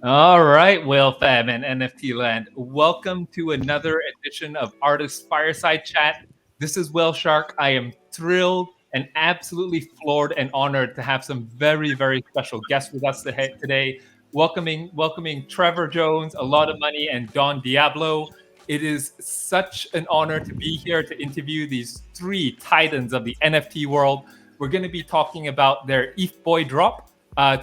All right, Whale Fam and NFT Land. Welcome to another edition of Artist Fireside Chat. This is WhaleShark. I am thrilled and absolutely floored and honored to have some very, very special guests with us today. Welcoming Trevor Jones, Alotta Money, and Don Diablo. It is such an honor to be here to interview these three titans of the NFT world. We're going to be talking about their Ethboy drop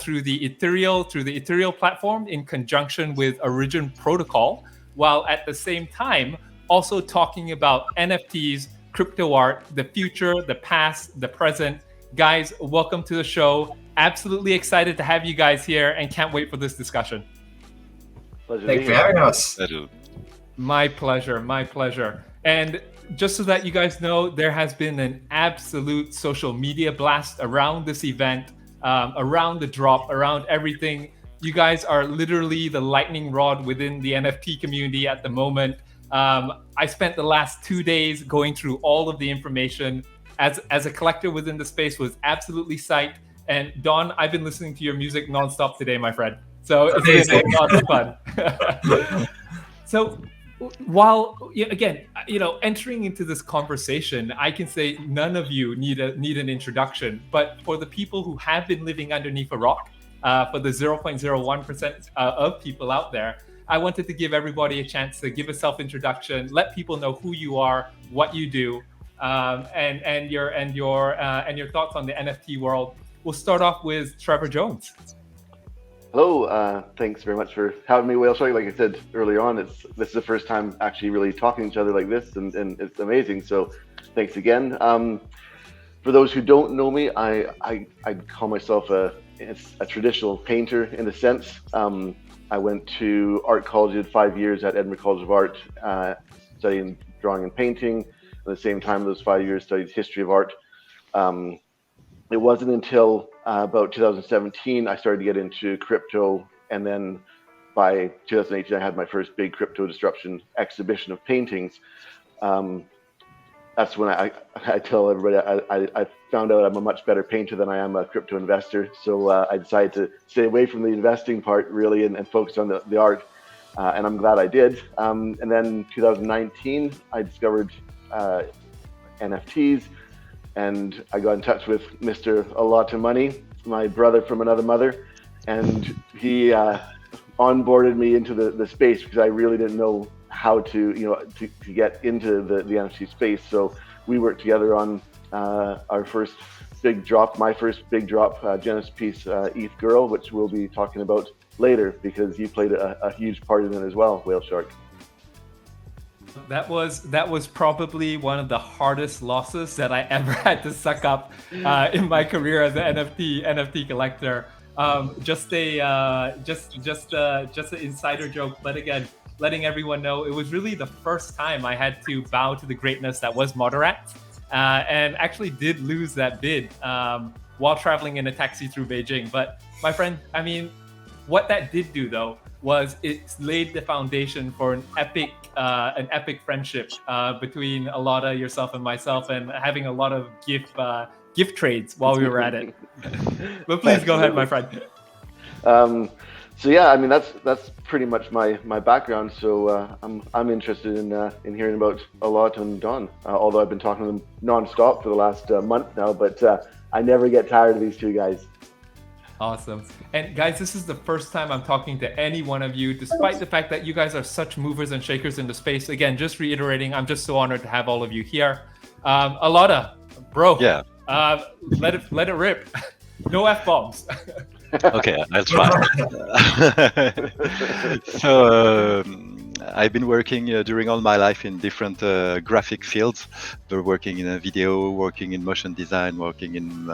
through the Ethereal platform in conjunction with Origin Protocol, while at the same time also talking about NFTs, crypto art, the future, the past, the present. Guys, welcome to the show. Absolutely excited to have you guys here and can't wait for this discussion. Thanks for having us. My pleasure, my pleasure. And just so that you guys know, there has been an absolute social media blast around this event. Around the drop, around everything. You guys are literally the lightning rod within the NFT community at the moment. I spent the last 2 days going through all of the information. As a collector within the space, was absolutely psyched. And Don, I've been listening to your music nonstop today, my friend. So it's been a lot of fun. So while again, entering into this conversation, I can say none of you need an introduction. But for the people who have been living underneath a rock, for the 0.01% of people out there, I wanted to give everybody a chance to give a self-introduction, let people know who you are, what you do, and your thoughts on the NFT world. We'll start off with Trevor Jones. Hello, thanks very much for having me, WhaleShark. Like I said earlier on, this is the first time actually really talking to each other like this, and it's amazing. So thanks again. For those who don't know me, I call myself a traditional painter in a sense. I went to art college, did 5 years at Edinburgh College of Art, studying drawing and painting. At the same time, those 5 years, studied history of art. It wasn't until about 2017 I started to get into crypto, and then by 2018 I had my first big crypto disruption exhibition of paintings. That's when I tell everybody I found out I'm a much better painter than I am a crypto investor. So I decided to stay away from the investing part really and focus on the art, and I'm glad I did. And then 2019 I discovered NFTs. And I got in touch with Mr. Alotta Money, my brother from another mother, and he onboarded me into the space because I really didn't know how to get into the NFT space. So we worked together on our first big drop, my first big drop, Genesis piece, ETH Girl, which we'll be talking about later because you played a huge part in it as well, WhaleShark. That was probably one of the hardest losses that I ever had to suck up in my career as an NFT collector. Just an insider joke, but again, letting everyone know it was really the first time I had to bow to the greatness that was Moderat, and actually did lose that bid while traveling in a taxi through Beijing. But my friend, I mean, what that did do though was it laid the foundation for an epic friendship between Alotta, yourself, and myself, and having a lot of gift trades while we were at it. But please go ahead, my friend. So yeah, I mean that's pretty much my background. So I'm interested in hearing about Alotta and Don. Although I've been talking to them nonstop for the last month now, but I never get tired of these two guys. Awesome. And guys, this is the first time I'm talking to any one of you, despite the fact that you guys are such movers and shakers in the space. Again, just reiterating, I'm just so honored to have all of you here. Alotta, bro. Yeah. Let it rip. No F-bombs. Okay, I'll try. So I've been working during all my life in different graphic fields. Working in a video, working in motion design, working in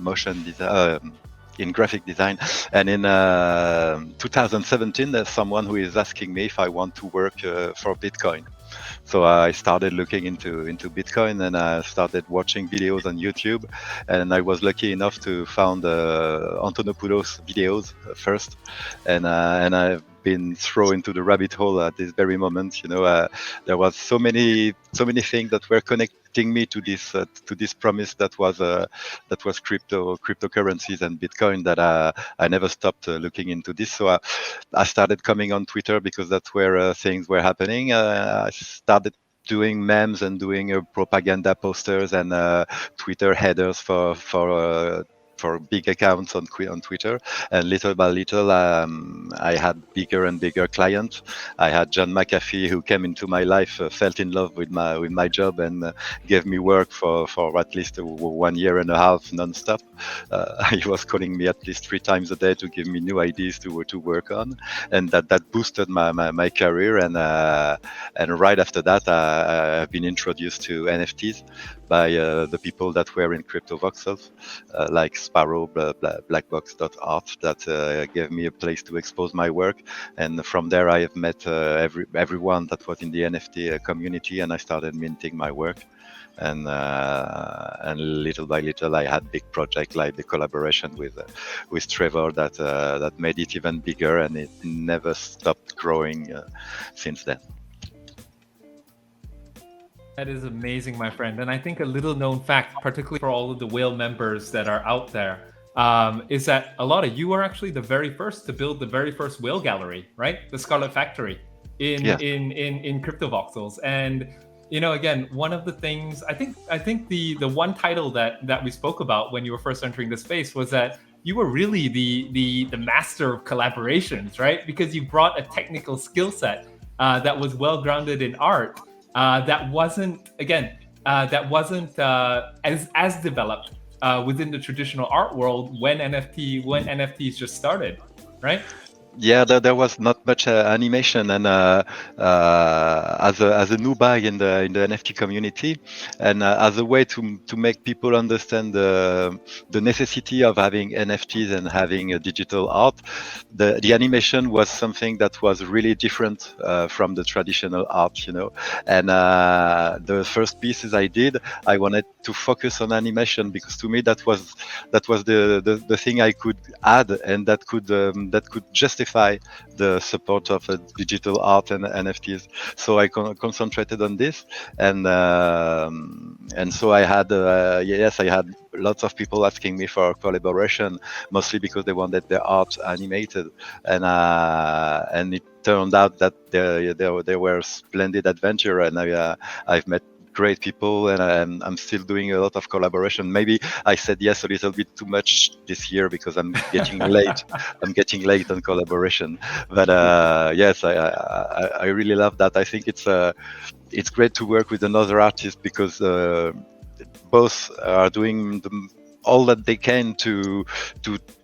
motion design. In graphic design, and in 2017 there's someone who is asking me if I want to work for Bitcoin. So I started looking into Bitcoin, and I started watching videos on YouTube, and I was lucky enough to found Antonopoulos videos first, and I been thrown into the rabbit hole at this very moment. There was so many things that were connecting me to this promise that was cryptocurrencies and Bitcoin, that I never stopped looking into this. So I started coming on Twitter because that's where things were happening. I started doing memes and doing propaganda posters and Twitter headers for big accounts on Twitter, and little by little, I had bigger and bigger clients. I had John McAfee, who came into my life, fell in love with my job, and gave me work for at least 1 year and a half non-stop. He was calling me at least 3 times a day to give me new ideas to work on, and that boosted my career. And right after that, I've been introduced to NFTs by the people that were in crypto voxels, like Sparrow, Blackbox.art, that gave me a place to expose my work. And from there, I have met everyone that was in the NFT community, and I started minting my work. And little by little, I had big projects like the collaboration with Trevor that made it even bigger, and it never stopped growing since then. That is amazing, my friend. And I think a little known fact, particularly for all of the Whale members that are out there, is that Alotta, you are actually the very first to build the very first Whale gallery, right? The Scarlet Factory in CryptoVoxels. And again, one of the things I think the one title that we spoke about when you were first entering the space was that you were really the master of collaborations, right? Because you brought a technical skill set that was well grounded in art. That wasn't as developed within the traditional art world when NFTs just started, right? Yeah, there was not much animation, and as a new bag in the NFT community, and as a way to make people understand the necessity of having NFTs and having a digital art, the animation was something that was really different from the traditional art, And the first pieces I did, I wanted to focus on animation, because to me that was the thing I could add, and that could justify the support of digital art and NFTs. So I concentrated on this, and so I had I had lots of people asking me for collaboration, mostly because they wanted their art animated, and it turned out that there were splendid adventure, and I've met great people, and I'm still doing a lot of collaboration. Maybe I said yes a little bit too much this year because I'm getting late. I'm getting late on collaboration, but yes, I really love that. I think it's great to work with another artist, because both are doing all that they can to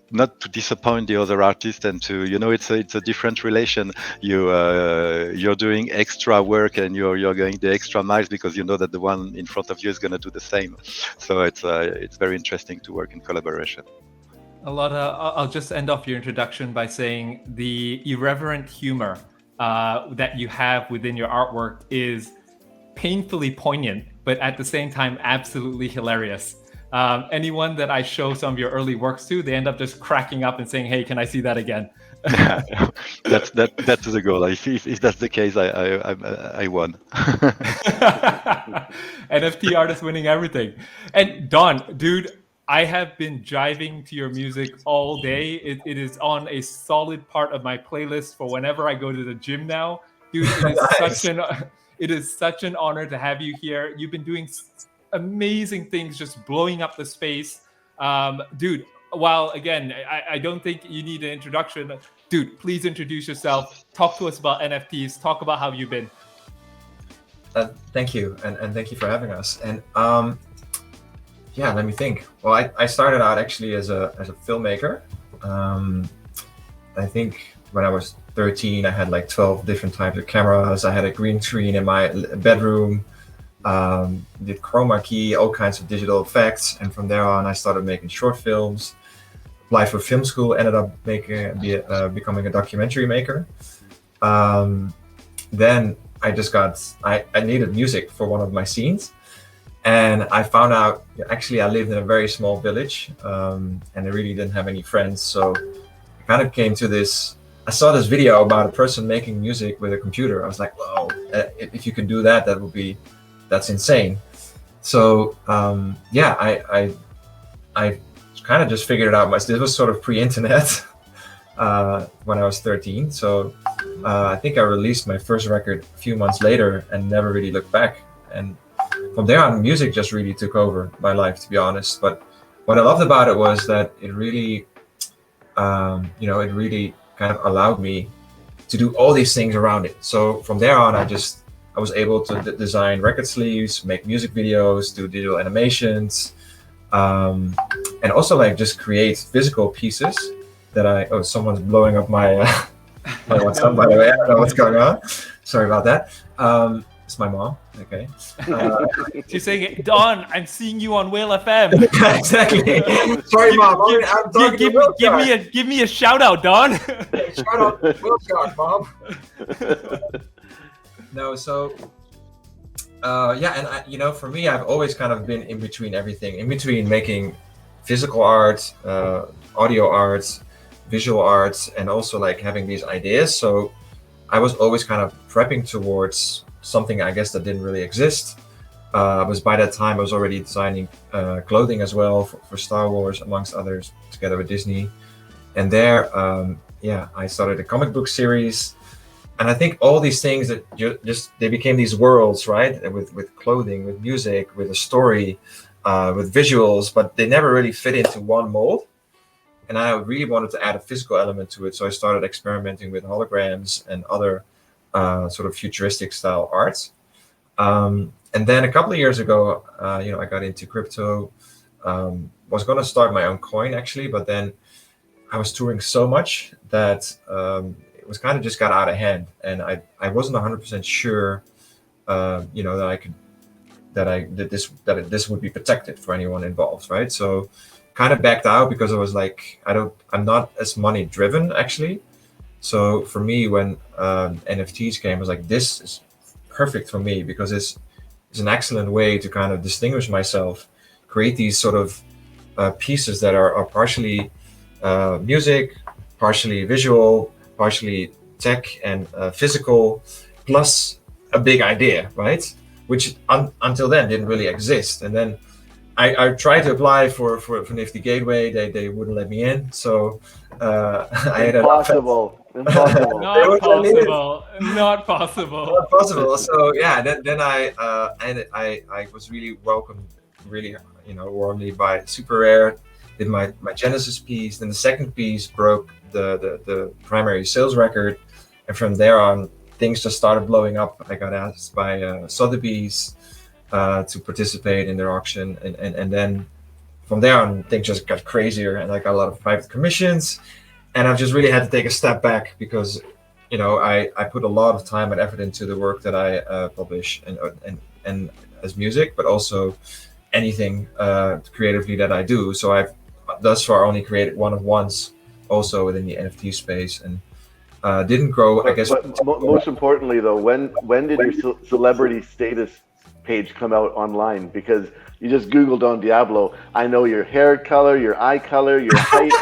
not to disappoint the other artist, and to it's a different relation. You're doing extra work, and you're going the extra miles, because you know that the one in front of you is going to do the same. So it's very interesting to work in collaboration. Alotta, I'll just end off your introduction by saying the irreverent humor that you have within your artwork is painfully poignant, but at the same time absolutely hilarious. Anyone that I show some of your early works to, they end up just cracking up and saying, "Hey, can I see that again?" That's the goal. If that's the case, I won. NFT artist winning everything. And Don, dude, I have been jiving to your music all day. It is on a solid part of my playlist for whenever I go to the gym now. Dude, it is such an honor to have you here. You've been doing amazing things, just blowing up the space. Dude, while again, I don't think you need an introduction. Dude, please introduce yourself. Talk to us about NFTs. Talk about how you've been. Thank you, and thank you for having us. And yeah, let me think. Well, I started out actually as a filmmaker. I think when I was 13, I had like 12 different types of cameras. I had a green screen in my bedroom. Did chroma key, all kinds of digital effects, and from there on I started making short films. Applied for film school, ended up becoming a documentary maker. Then I needed music for one of my scenes, and I found out actually I lived in a very small village, and I really didn't have any friends, so I kind of came to this I saw this video about a person making music with a computer. I was like, whoa, if you can do that, that's insane. So yeah, I kind of just figured it out myself. This was sort of pre-internet when I was 13. So I think I released my first record a few months later and never really looked back. And from there on, music just really took over my life, to be honest. But what I loved about it was that it really, it really kind of allowed me to do all these things around it. So from there on, I was able to design record sleeves, make music videos, do digital animations, and also like just create physical pieces that someone's blowing up my my WhatsApp, by the way. I don't know what's going on. Sorry about that. It's my mom. Okay. She's saying, Don, I'm seeing you on Whale FM. Exactly. Sorry, Mom. I'm talking to WhaleShark. Give me a shout out, Don. Shout out to WhaleShark, Mom. No, so yeah, and for me, I've always kind of been in between everything, in between making physical art, audio arts, visual arts, and also like having these ideas. So I was always kind of prepping towards something, I guess, that didn't really exist. By that time I was already designing clothing as well for Star Wars, amongst others, together with Disney. And there, I started a comic book series. And I think all these things that they became these worlds, right? With clothing, with music, with a story, with visuals, but they never really fit into one mold. And I really wanted to add a physical element to it. So I started experimenting with holograms and other sort of futuristic style arts. And then a couple of years ago, I got into crypto, was going to start my own coin actually, but then I was touring so much that it was kind of just got out of hand, and I wasn't 100% sure, that this would be protected for anyone involved, right? So kind of backed out because I was like, I'm not as money driven actually. So for me, when NFTs came, I was like, this is perfect for me because it's an excellent way to kind of distinguish myself, create these sort of pieces that are partially music, partially visual, partially tech and physical, plus a big idea, right? Which until then didn't really exist. And then I tried to apply for Nifty Gateway. They wouldn't let me in. So I ended up... Impossible. Not possible. Not possible. Not possible. So yeah, then I was really welcomed, really warmly by Super Rare. Did my Genesis piece. Then the second piece broke the primary sales record, and from there on things just started blowing up. I got asked by Sotheby's to participate in their auction, and then from there on things just got crazier, and I got a lot of private commissions, and I've just really had to take a step back because I put a lot of time and effort into the work that I publish and as music, but also anything creatively that I do. So I've thus far only created one of ones also within the NFT space, and didn't grow, I guess. But most importantly, though, when did your celebrity status page come out online? Because you just Googled on Diablo. I know your hair color, your eye color, your height,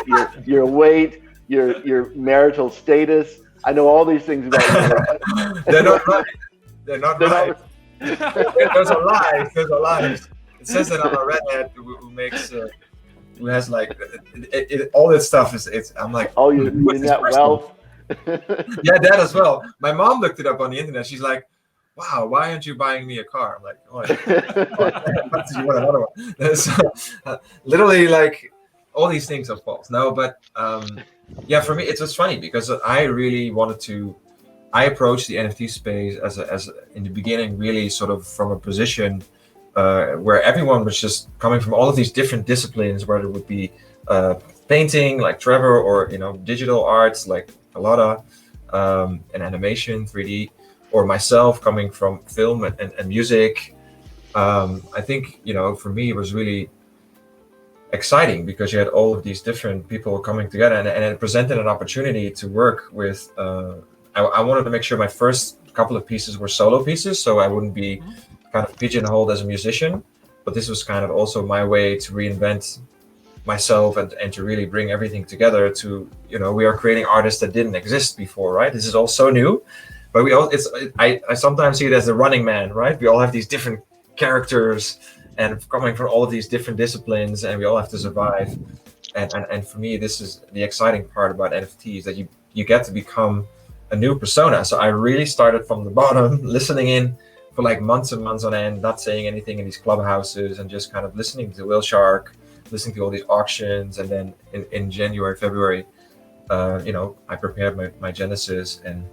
your weight, your marital status. I know all these things about you. They're not right. They're not right. There's a lie. There's a lie. It says that I'm a redhead who has like all this stuff is I'm like, oh, you in that wealth. Yeah, that as well. My mom looked it up on the internet. She's like, wow, why aren't you buying me a car? I'm like, oh, you want another one? So, literally, like, all these things are false. No, but yeah, for me, it was funny because I really wanted to. I approached the NFT space as in the beginning, really sort of from a position where everyone was just coming from all of these different disciplines, whether it would be painting, like Trevor, or digital arts, like Alotta, and animation, 3D, or myself coming from film and music. I think for me it was really exciting because you had all of these different people coming together, and it presented an opportunity to work with. I wanted to make sure my first couple of pieces were solo pieces, so I wouldn't be kind of pigeonholed as a musician. But this was kind of also my way to reinvent myself and to really bring everything together to, we are creating artists that didn't exist before, right? This is all so new, but I sometimes see it as the Running Man, right? We all have these different characters and coming from all of these different disciplines, and we all have to survive. And for me, this is the exciting part about NFTs, that you get to become a new persona. So I really started from the bottom, listening in for like months and months on end, not saying anything in these clubhouses, and just kind of listening to WhaleShark, listening to all these auctions. And then in January, February, I prepared my Genesis, and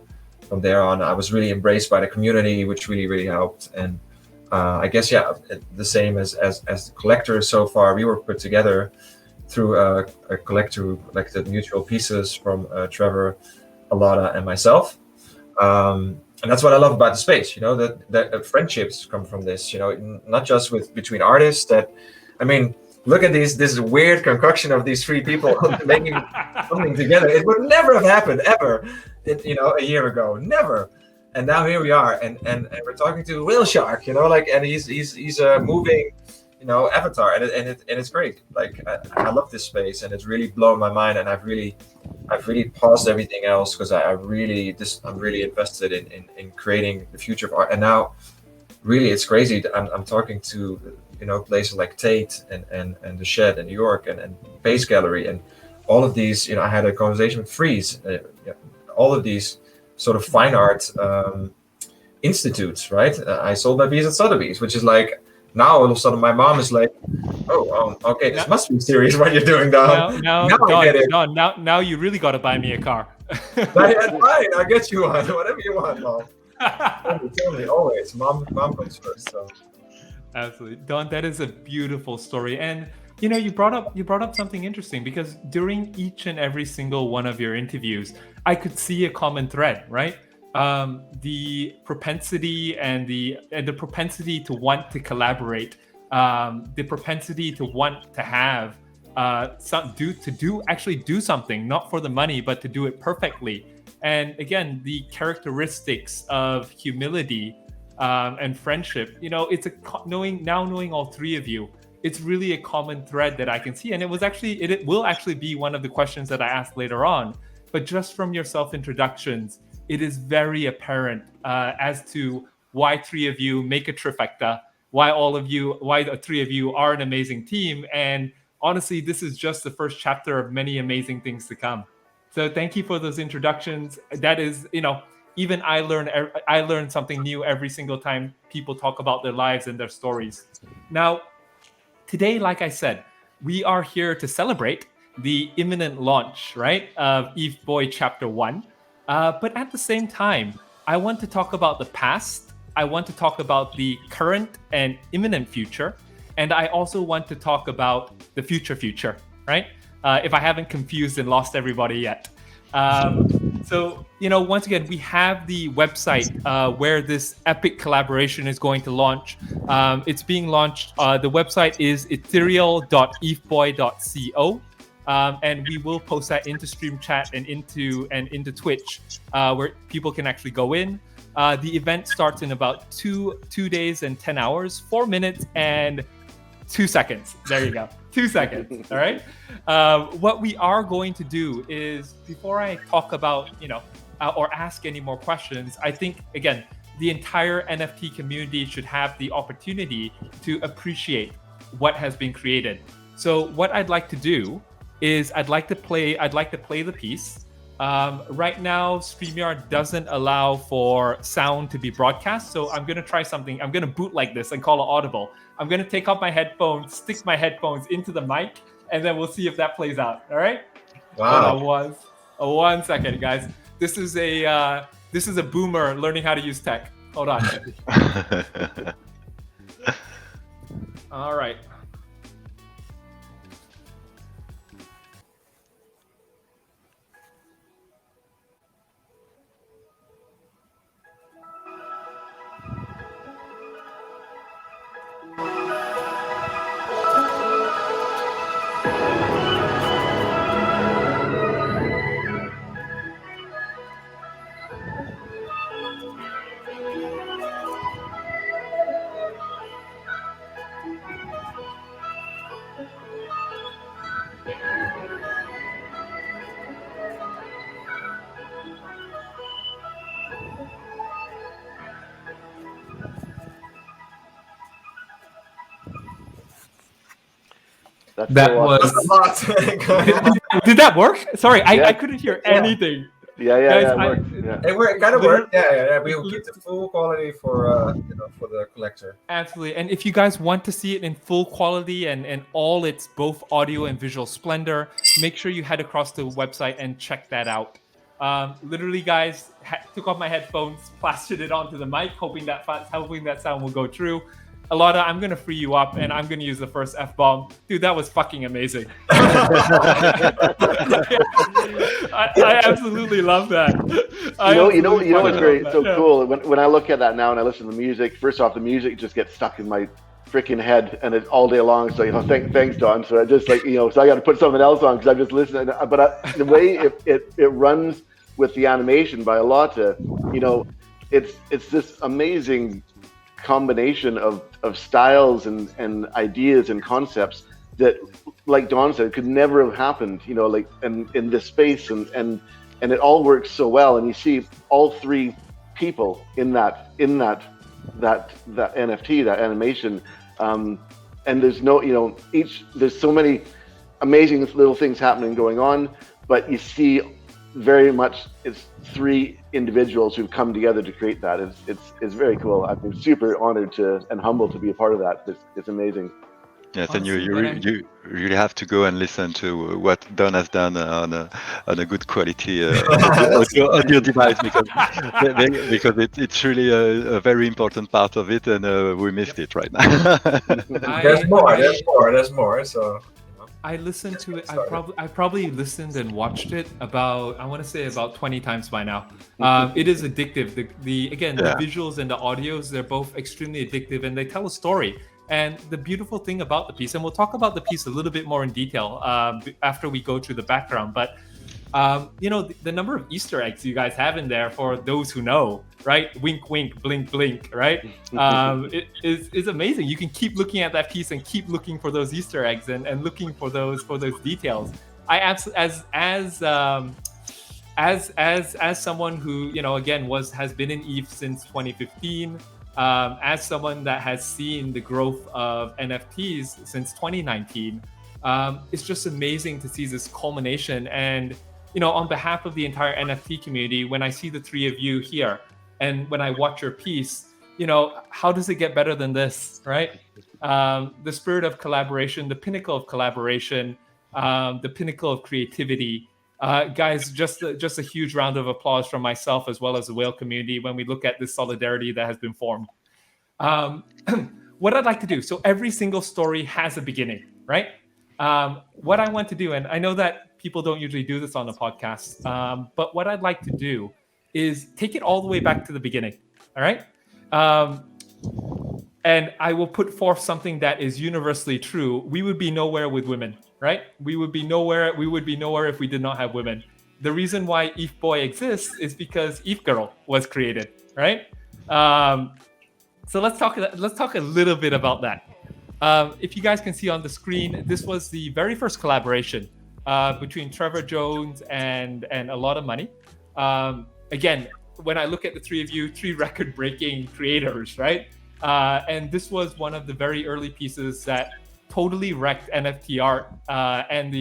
from there on, I was really embraced by the community, which really, really helped. And I guess, the same as the collectors so far, we were put together through a collector who collected mutual pieces from Trevor, Alotta, and myself. And that's what I love about the space, that friendships come from this, not just between artists. Look at this weird concoction of these three people making something together. It would never have happened ever, a year ago, never. And now here we are, and we're talking to WhaleShark, and he's a moving, avatar, and it's great. Like I love this space, and it's really blown my mind, and I've really paused everything else, because I'm really invested in creating the future of art. And now, really, it's crazy. I'm talking to places like Tate and the Shed in New York, and Pace Gallery, and all of these. I had a conversation with Freeze. All of these sort of fine art institutes, right? I sold my piece at Sotheby's, which is like, now all of a sudden my mom is like, oh, okay, this must be serious what you're doing, Don. Now, I get it. Don, now you really got to buy me a car. Fine, I'll get you one, whatever you want, Mom. Tell me, always. Mom comes first. So. Absolutely, Don. That is a beautiful story, and you brought up something interesting, because during each and every single one of your interviews, I could see a common thread, right? The propensity and the propensity to want to collaborate, the propensity to want to have do something, not for the money, but to do it perfectly. And again, the characteristics of humility and friendship. It's knowing all three of you. It's really a common thread that I can see, and it will actually be one of the questions that I ask later on. But just from your self-introductions, it is very apparent as to why three of you make a trifecta, why the three of you are an amazing team. And honestly, this is just the first chapter of many amazing things to come. So thank you for those introductions. That is, even I learn something new every single time people talk about their lives and their stories. Now, today, like I said, we are here to celebrate the imminent launch, right, of Ethboy Chapter 1. But at the same time, I want to talk about the past. I want to talk about the current and imminent future. And I also want to talk about the future, right? If I haven't confused and lost everybody yet. So, once again, we have the website where this epic collaboration is going to launch. It's being launched. The website is ethereal.ethboy.co. And we will post that into Stream Chat and into Twitch, where people can actually go in. The event starts in about two days and 10 hours, 4 minutes and 2 seconds. There you go. 2 seconds. All right. What we are going to do is, before I talk about, or ask any more questions, I think, again, the entire NFT community should have the opportunity to appreciate what has been created. So what I'd like to do is I'd like to play the piece. Right now, StreamYard doesn't allow for sound to be broadcast, so I'm gonna try something. I'm gonna bootleg this and call it audible. I'm gonna take off my headphones, stick my headphones into the mic, and then we'll see if that plays out. All right? Wow. Hold on one second, guys. This is a boomer learning how to use tech. Hold on. All right. That's That so awesome. was. That's a lot. Did that work? Sorry, Yeah. I couldn't hear anything. Yeah, Guys, it worked. Yeah. It kind of Literally- worked. Yeah. We will keep the full quality for for the collector. Absolutely. And if you guys want to see it in full quality and all its both audio and visual splendor, make sure you head across to the website and check that out. Literally, guys, took off my headphones, plastered it onto the mic, hoping that sound will go through. Alotta, I'm gonna free you up, and I'm gonna use the first F-bomb. Dude, that was fucking amazing. I absolutely love that. You know what's very so Yeah. cool when I look at that now and I listen to the music. First off, the music just gets stuck in my freaking head, and it's all day long. So thanks, Don. So I just so I got to put something else on because I'm just listening. But the way it runs with the animation by Alotta, it's this amazing combination of styles and ideas and concepts that, like Don said, could never have happened, in this space, and it all works so well, and you see all three people in that NFT, that animation, and there's there's so many amazing little things happening going on, but you see very much it's three individuals who've come together to create that. It's very cool. I've been super honored and humbled to be a part of that. It's amazing. Yes, and you really have to go and listen to what Don has done on a good quality audio device because it's really a very important part of it, and we missed it right now. There's more. So. I listened to it. I probably listened and watched it about 20 times by now. It is addictive. The visuals and the audios, they're both extremely addictive, and they tell a story. And the beautiful thing about the piece, and we'll talk about the piece a little bit more in detail after we go through the background, but the number of Easter eggs you guys have in there, for those who know, right? Wink, wink, blink, blink, right? It is amazing. You can keep looking at that piece and keep looking for those Easter eggs and looking for those details. I absolutely, as someone who has been in ETH since 2015. As someone that has seen the growth of NFTs since 2019, it's just amazing to see this culmination. And, on behalf of the entire NFT community, when I see the three of you here and when I watch your piece, how does it get better than this, right? The spirit of collaboration, the pinnacle of collaboration, the pinnacle of creativity. Guys, just a huge round of applause from myself as well as the whale community when we look at this solidarity that has been formed. What I'd like to do, so every single story has a beginning, right? What I want to do, and I know that people don't usually do this on the podcast, but what I'd like to do is take it all the way back to the beginning, all right? And I will put forth something that is universally true. We would be nowhere with women, right? We would be nowhere if we did not have women. The reason why Ethboy exists is because Ethgirl was created, right? So let's talk a little bit about that. If you guys can see on the screen, this was the very first collaboration between Trevor Jones and Alotta Money. Again, when I look at the three of you, three record-breaking creators, right? And this was one of the very early pieces that totally wrecked NFT art and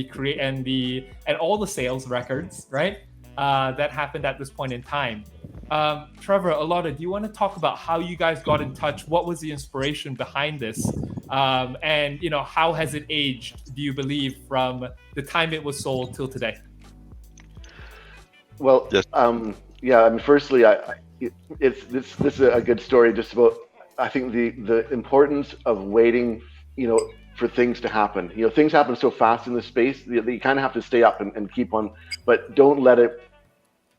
all the sales records, right? That happened at this point in time. Trevor, Alotta, do you want to talk about how you guys got in touch? What was the inspiration behind this? And how has it aged, do you believe, from the time it was sold till today? Well, yes. Firstly, this is a good story just about, I think, the importance of waiting, for things to happen. Things happen so fast in this space that you kind of have to stay up and keep on, but don't let it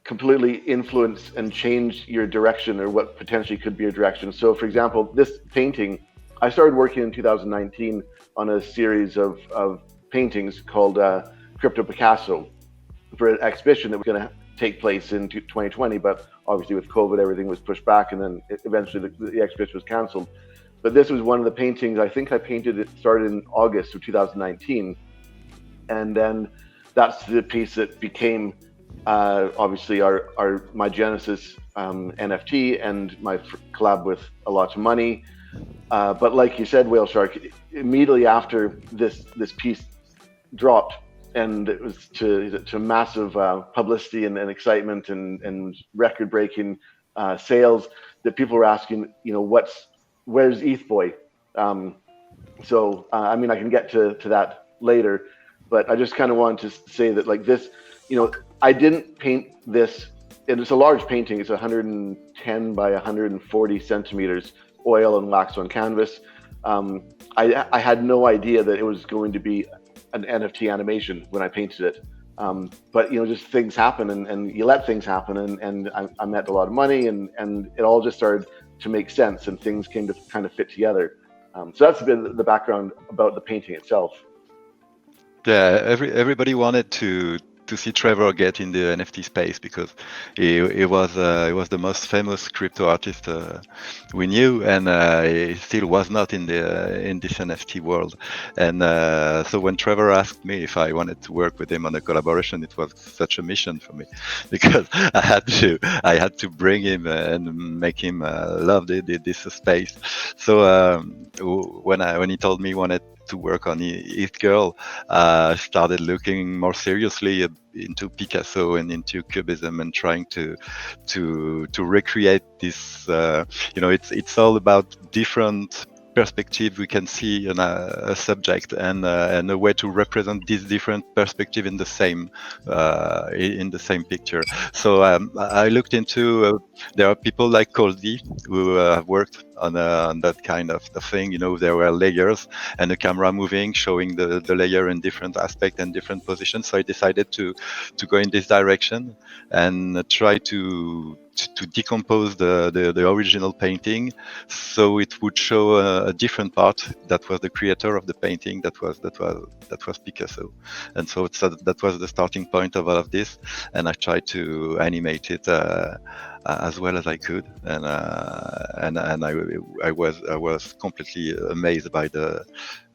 completely influence and change your direction or what potentially could be your direction. So, for example, this painting, I started working in 2019 on a series of paintings called Crypto Picasso for an exhibition that was going to take place in 2020, but obviously with COVID, everything was pushed back, and then eventually the exhibition was canceled. But this was one of the paintings, I think I painted it, started in August of 2019. And then that's the piece that became obviously my Genesis NFT and my collab with Alotta Money. But like you said, WhaleShark, immediately after this piece dropped, and it was to massive publicity and excitement and record-breaking sales, that people were asking, where's Ethboy? So I mean, I can get to that later, but I just kind of wanted to say that, like, this, I didn't paint this. It's a large painting. It's 110 by 140 centimeters, oil and wax on canvas. I had no idea that it was going to be an NFT animation when I painted it. But just things happen, and you let things happen, and I met Alotta Money, and it all just started to make sense, and things came to kind of fit together. So that's a bit the background about the painting itself. Yeah, everybody wanted to see Trevor get in the NFT space because he was the most famous crypto artist we knew, and he still was not in this NFT world. And so when Trevor asked me if I wanted to work with him on a collaboration, it was such a mission for me, because I had to bring him and make him love this space. So when he told me he wanted to work on Ethereal, started looking more seriously into Picasso and into Cubism, and trying to recreate this. It's all about different perspective we can see in a subject, and a way to represent this different perspective in the same picture. So I looked into there are people like Coldy who have worked on that kind of thing. There were layers and a camera moving, showing the layer in different aspects and different positions. So I decided to go in this direction and try to decompose the original painting, so it would show a different part that was the creator of the painting, that was Picasso. And so that was the starting point of all of this, and I tried to animate it as well as I could, and I was completely amazed by the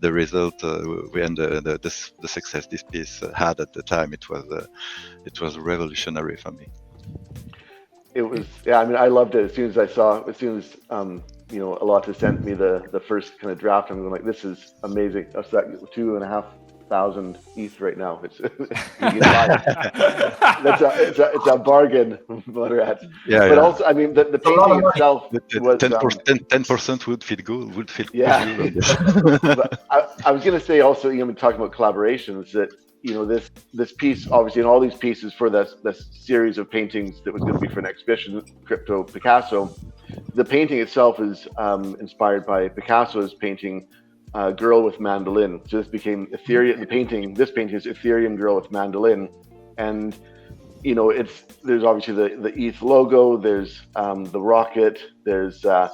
result and the success this piece had at the time. It was revolutionary for me. It was, yeah. I mean, I loved it. As soon as Alotta sent me the first kind of draft, I'm like, this is amazing. That's like 2,500 ETH right now. It's you can buy it. It's a bargain, Motorhead. Yeah, but also, I mean, the painting itself was 10% would fit good. Yeah. But I was going to say also, talking about collaborations, that this piece, obviously, and all these pieces for this series of paintings that was going to be for an exhibition, Crypto Picasso. The painting itself is inspired by Picasso's painting, Girl with Mandolin. So this became Ethereal. This painting is Ethereum Girl with Mandolin, and there's obviously the ETH logo. There's the rocket. There's a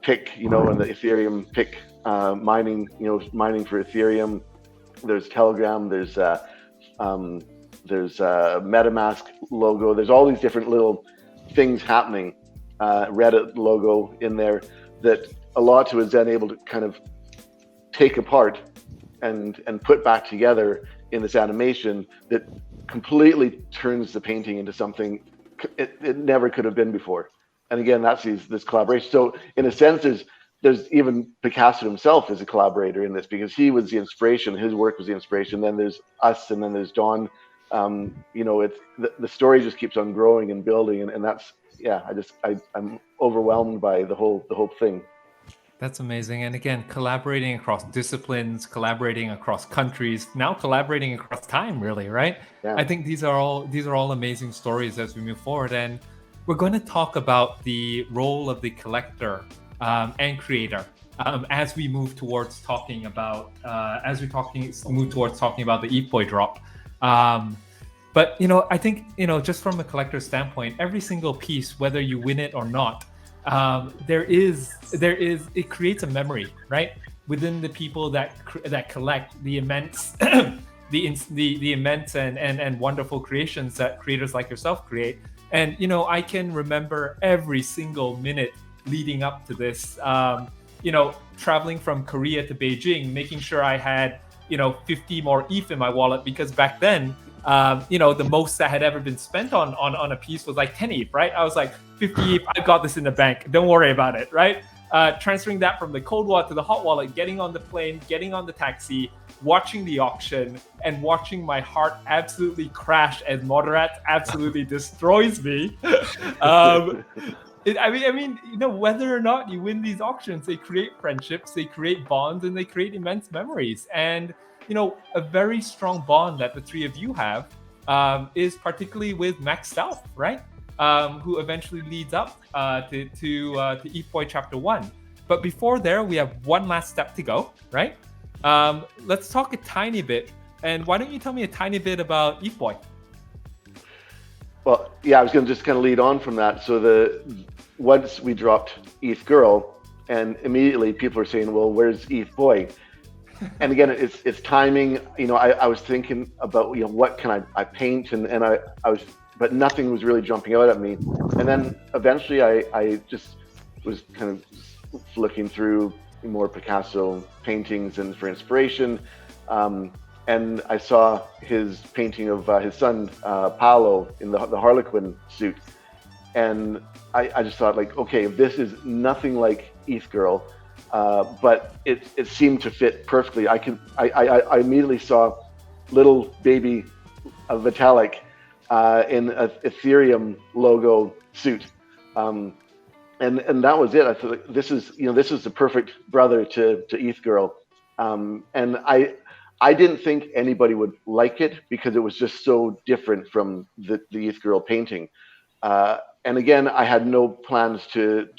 pick, and the Ethereum pick mining, mining for Ethereum. There's Telegram. There's MetaMask logo. There's all these different little things happening. Reddit logo in there that Alotta was then able to kind of take apart and put back together in this animation that completely turns the painting into something it never could have been before. And again, that's this collaboration. So in a sense, there's even Picasso himself is a collaborator in this, because he was the inspiration. His work was the inspiration. Then there's us, and then there's Don. It's the story just keeps on growing and building, and that's, yeah. I'm overwhelmed by the whole thing. That's amazing. And again, collaborating across disciplines, collaborating across countries, now collaborating across time, really, right? Yeah. I think these are all amazing stories as we move forward. And we're going to talk about the role of the collector and creator as we move towards talking about the Ethboy drop. But I think just from a collector standpoint, every single piece, whether you win it or not, it creates a memory, right, within the people that collect the immense the immense and wonderful creations that creators like yourself create. And I can remember every single minute leading up to this, traveling from Korea to Beijing, making sure I had 50 more ETH in my wallet, because back then the most that had ever been spent on a piece was like 10 ETH, right? I was like, 50 ETH, I got this in the bank, don't worry about it, right? transferring that from the cold wallet to the hot wallet, getting on the plane, getting on the taxi, watching the auction, and watching my heart absolutely crash as Moderat absolutely destroys me. I mean, you know, whether or not you win these auctions, they create friendships, they create bonds, and they create immense memories. And, you know, a very strong bond that the three of you have is particularly with Max Stealth, right? Who eventually leads up to Ethboy Chapter 1. But before there, we have one last step to go, right? Let's talk a tiny bit. And why don't you tell me a tiny bit about Ethboy? Well, yeah, I was going to just kind of lead on from that. So once we dropped ETH Girl, and immediately people are saying, well, where's ETH Boy? And again, it's timing. You know, I was thinking about, you know, what can I paint, and I was, but nothing was really jumping out at me. And then eventually I just was kind of looking through more Picasso paintings and for inspiration. And I saw his painting of his son, Paolo, in the Harlequin suit. And I just thought, like, okay, this is nothing like ETH Girl, but it seemed to fit perfectly. I immediately saw little baby Vitalik in an Ethereum logo suit. And that was it. I thought, like, this is the perfect brother to ETH Girl. And I didn't think anybody would like it because it was just so different from the ETH Girl painting. And again, I had no plans to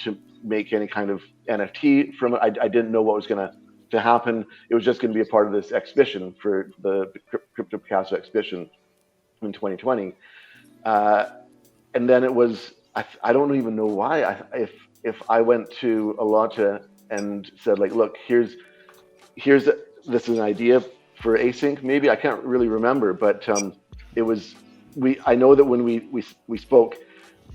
make any kind of NFT from it. I didn't know what was going to happen. It was just going to be a part of this exhibition for the Crypto Picasso exhibition in 2020. And then it was, I don't even know why. If I went to Alotta and said, like, look, this is an idea for async, maybe, I can't really remember, but it was, I know that when we spoke,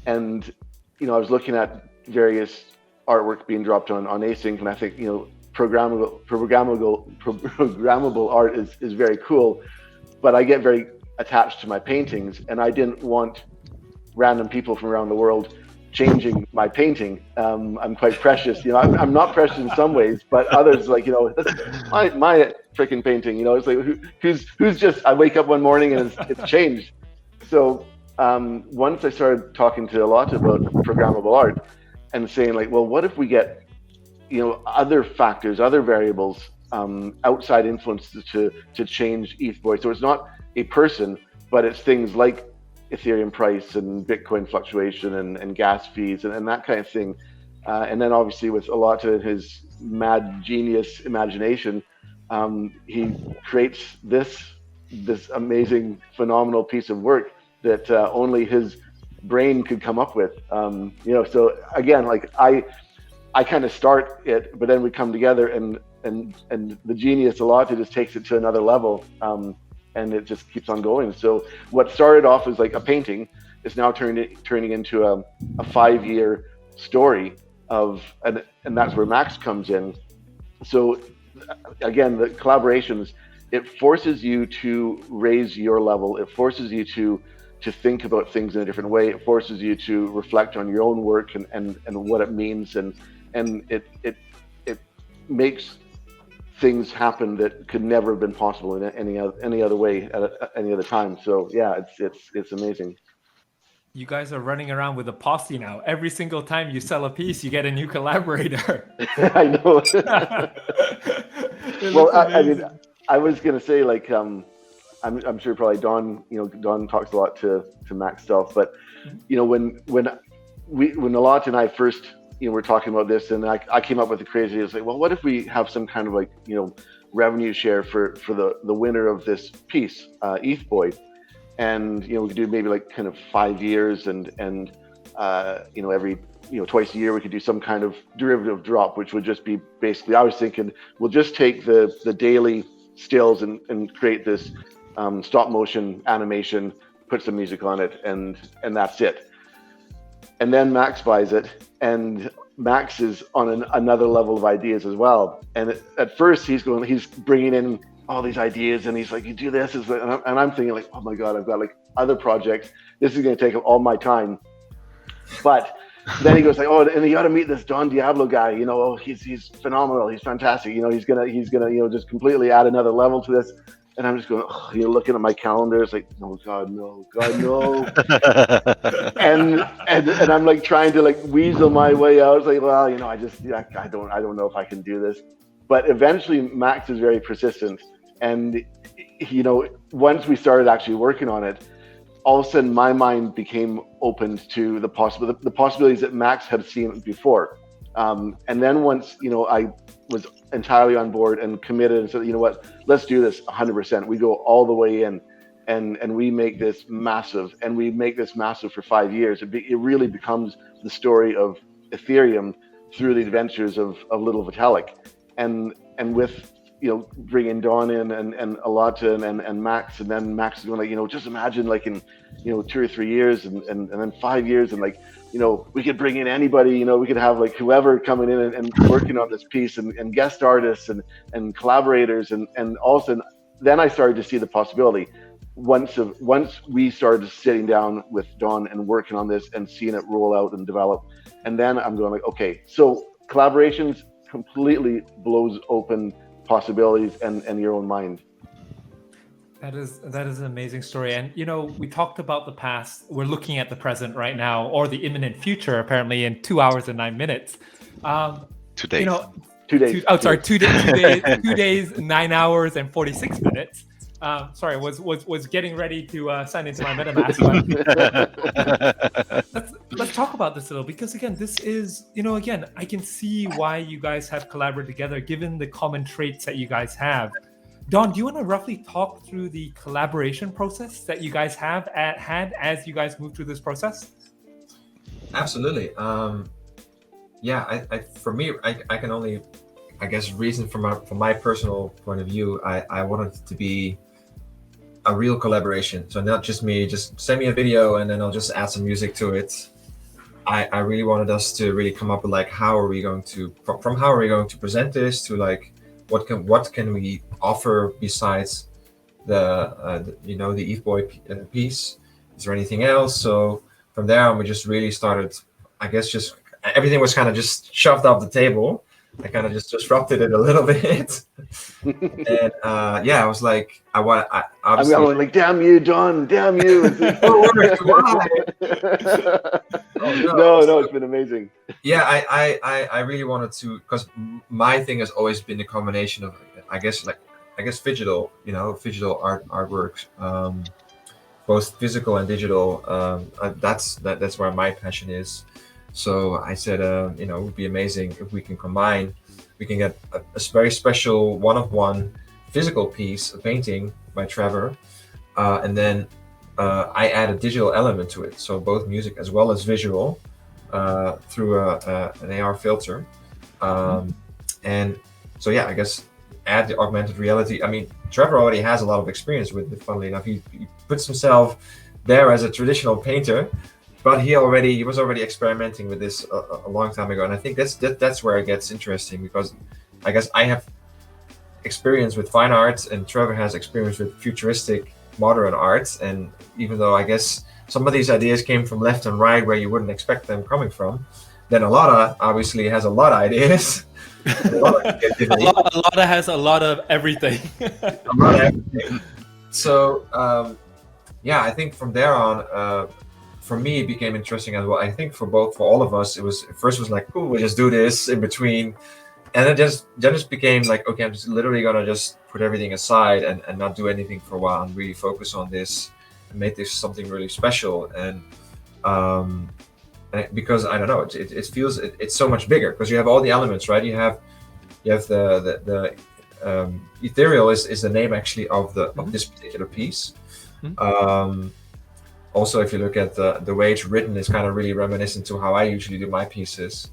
and, you know, I was looking at various artwork being dropped on async, and I think, you know, programmable art is very cool, but I get very attached to my paintings, and I didn't want random people from around the world changing my painting. I'm quite precious, you know. I'm not precious in some ways, but others, like, you know, my freaking painting, you know. It's like, who's just, I wake up one morning and it's changed. So once I started talking to Alotta about programmable art and saying, like, well, what if we get, you know, other factors, other variables, outside influences to change Ethboy. So it's not a person, but it's things like Ethereum price and Bitcoin fluctuation and gas fees and that kind of thing. And then obviously with Alotta and his mad genius imagination, he creates this amazing, phenomenal piece of work that only his brain could come up with. You know, so again, like, I kind of start it, but then we come together and the genius Alotta just takes it to another level. And it just keeps on going. So what started off as like a painting is now turning into a 5-year story and that's where Max comes in. So again, the collaborations, it forces you to raise your level. It forces you to think about things in a different way. It forces you to reflect on your own work and what it means, and it makes things happen that could never have been possible in any other way at any other time. So yeah, it's amazing. You guys are running around with a posse now. Every single time you sell a piece, you get a new collaborator. I know. Well, I mean, I was gonna say, like, I'm sure probably Don talks a lot to Max Stealth, but you know, when Alotta and I first, you know, we're talking about this, and I came up with the crazy idea. It's like, well, what if we have some kind of, like, you know, revenue share for the winner of this piece, Ethboy, and, you know, we could do maybe like kind of 5 years, and you know, every, you know, twice a year we could do some kind of derivative drop, which would just be basically, I was thinking, we'll just take the daily stills and create this stop motion animation, put some music on it, and that's it. And then Max buys it, and Max is on another level of ideas as well. And at first he's bringing in all these ideas, and he's like, you do this, and I'm thinking, like, oh my God, I've got like other projects. This is going to take up all my time. But Then he goes like, oh, and you got to meet this Don Diablo guy. You know, oh, he's phenomenal. He's fantastic. You know, he's gonna just completely add another level to this. And I'm just going, oh, looking at my calendar. It's like, no, God, no, and I'm like trying to like weasel my way out. It's like, well, I don't know if I can do this. But eventually, Max is very persistent, and once we started actually working on it, all of a sudden my mind became opened to the possibilities that Max had seen before. And then once I was entirely on board and committed and said, you know what, let's do this 100%. We go all the way in, and we make this massive, and we make this massive for 5 years. It really becomes the story of Ethereum through the adventures of Little Vitalik, and with bringing Don in and Alotta and Max, and then Max is going like, just imagine like in 2 or 3 years and then 5 years, and like we could bring in anybody, we could have like whoever coming in and working on this piece, and guest artists and collaborators, and all of a sudden then I started to see the possibility once we started sitting down with Don and working on this and seeing it roll out and develop. And then I'm going like, okay, so collaborations completely blows open possibilities and your own mind. That is an amazing story. And we talked about the past. We're looking at the present right now, or the imminent future, apparently in 2 hours and 9 minutes. 2 days. 2 days. Oh, sorry, 2 days. 2 days, 9 hours and 46 minutes. Sorry, was getting ready to sign into my MetaMask. But let's talk about this a little, because again, this is, again, I can see why you guys have collaborated together, given the common traits that you guys have. Don, do you want to roughly talk through the collaboration process that you guys had as you guys moved through this process? Absolutely. Yeah, for me, I can only, I guess, reason from my personal point of view, I wanted it to be a real collaboration. So not just me, just send me a video and then I'll just add some music to it. I really wanted us to really come up with like, how are we going to present this to like, what can we offer besides the Ethboy piece? Is there anything else? So from there on, we just really started, I guess, just everything was kind of just shoved off the table. I kind of just disrupted it a little bit. And I was like, I'm going like, damn you, Don, damn you. Why? No, it's been amazing. Yeah, I really wanted to, because my thing has always been the combination of, I guess digital, digital artworks, both physical and digital. That's where my passion is. So I said, it would be amazing if we can combine. We can get a very special one-of-one physical piece, a painting by Trevor, and then I add a digital element to it. So both music as well as visual through an AR filter. And so, yeah, I guess add the augmented reality. I mean, Trevor already has a lot of experience with it, funnily enough. He puts himself there as a traditional painter, but he was already experimenting with this a long time ago. And I think that's where it gets interesting, because I guess I have experience with fine arts and Trevor has experience with futuristic modern arts. And even though I guess some of these ideas came from left and right where you wouldn't expect them coming from, then Alotta obviously has a lot of ideas. Alotta has a lot of everything. So I think from there on, for me, it became interesting as well. I think for all of us, it was like, cool, we'll just do this in between. And it just became like, okay, I'm just literally gonna just put everything aside and not do anything for a while and really focus on this and make this something really special. And because I don't know, it feels it's so much bigger because you have all the elements, right? You have the Ethereal is the name actually of this particular piece. Also, if you look at the way it's written, it's kind of really reminiscent to how I usually do my pieces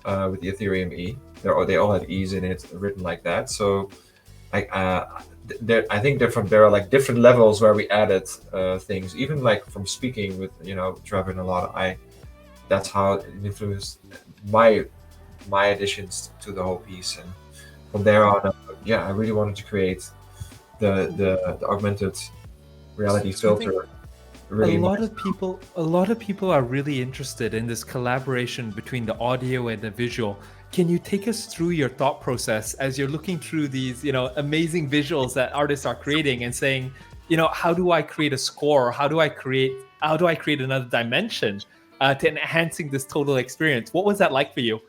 with the Ethereum E. They all have E's in it, written like that. So I think there are like different levels where we added things, even like from speaking with Trevor and Alotta. That's how it influenced my additions to the whole piece. And from there on, I really wanted to create the augmented reality filter. really a lot of people are really interested in this collaboration between the audio and the visual. Can you take us through your thought process as you're looking through these, amazing visuals that artists are creating and saying, how do I create a score? How do I create another dimension to enhancing this total experience? What was that like for you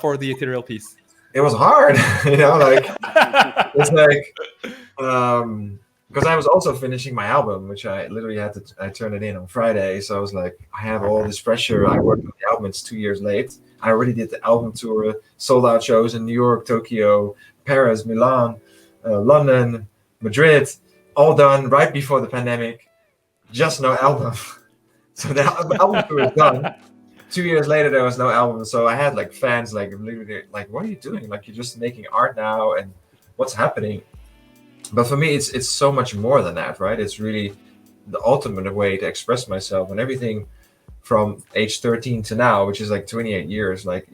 for the Ethereal piece? It was hard, it's like, because I was also finishing my album, which I literally I turned it in on Friday. So I was like, I have all this pressure. I worked on the album, it's 2 years late. I already did the album tour, sold out shows in New York, Tokyo, Paris, Milan, London, Madrid, all done right before the pandemic. Just no album. So the album tour is done. 2 years later, there was no album. So I had like fans like literally like, what are you doing? Like, you're just making art now, and what's happening? But for me, it's so much more than that, right? It's really the ultimate way to express myself, and everything from age 13 to now, which is like 28 years, like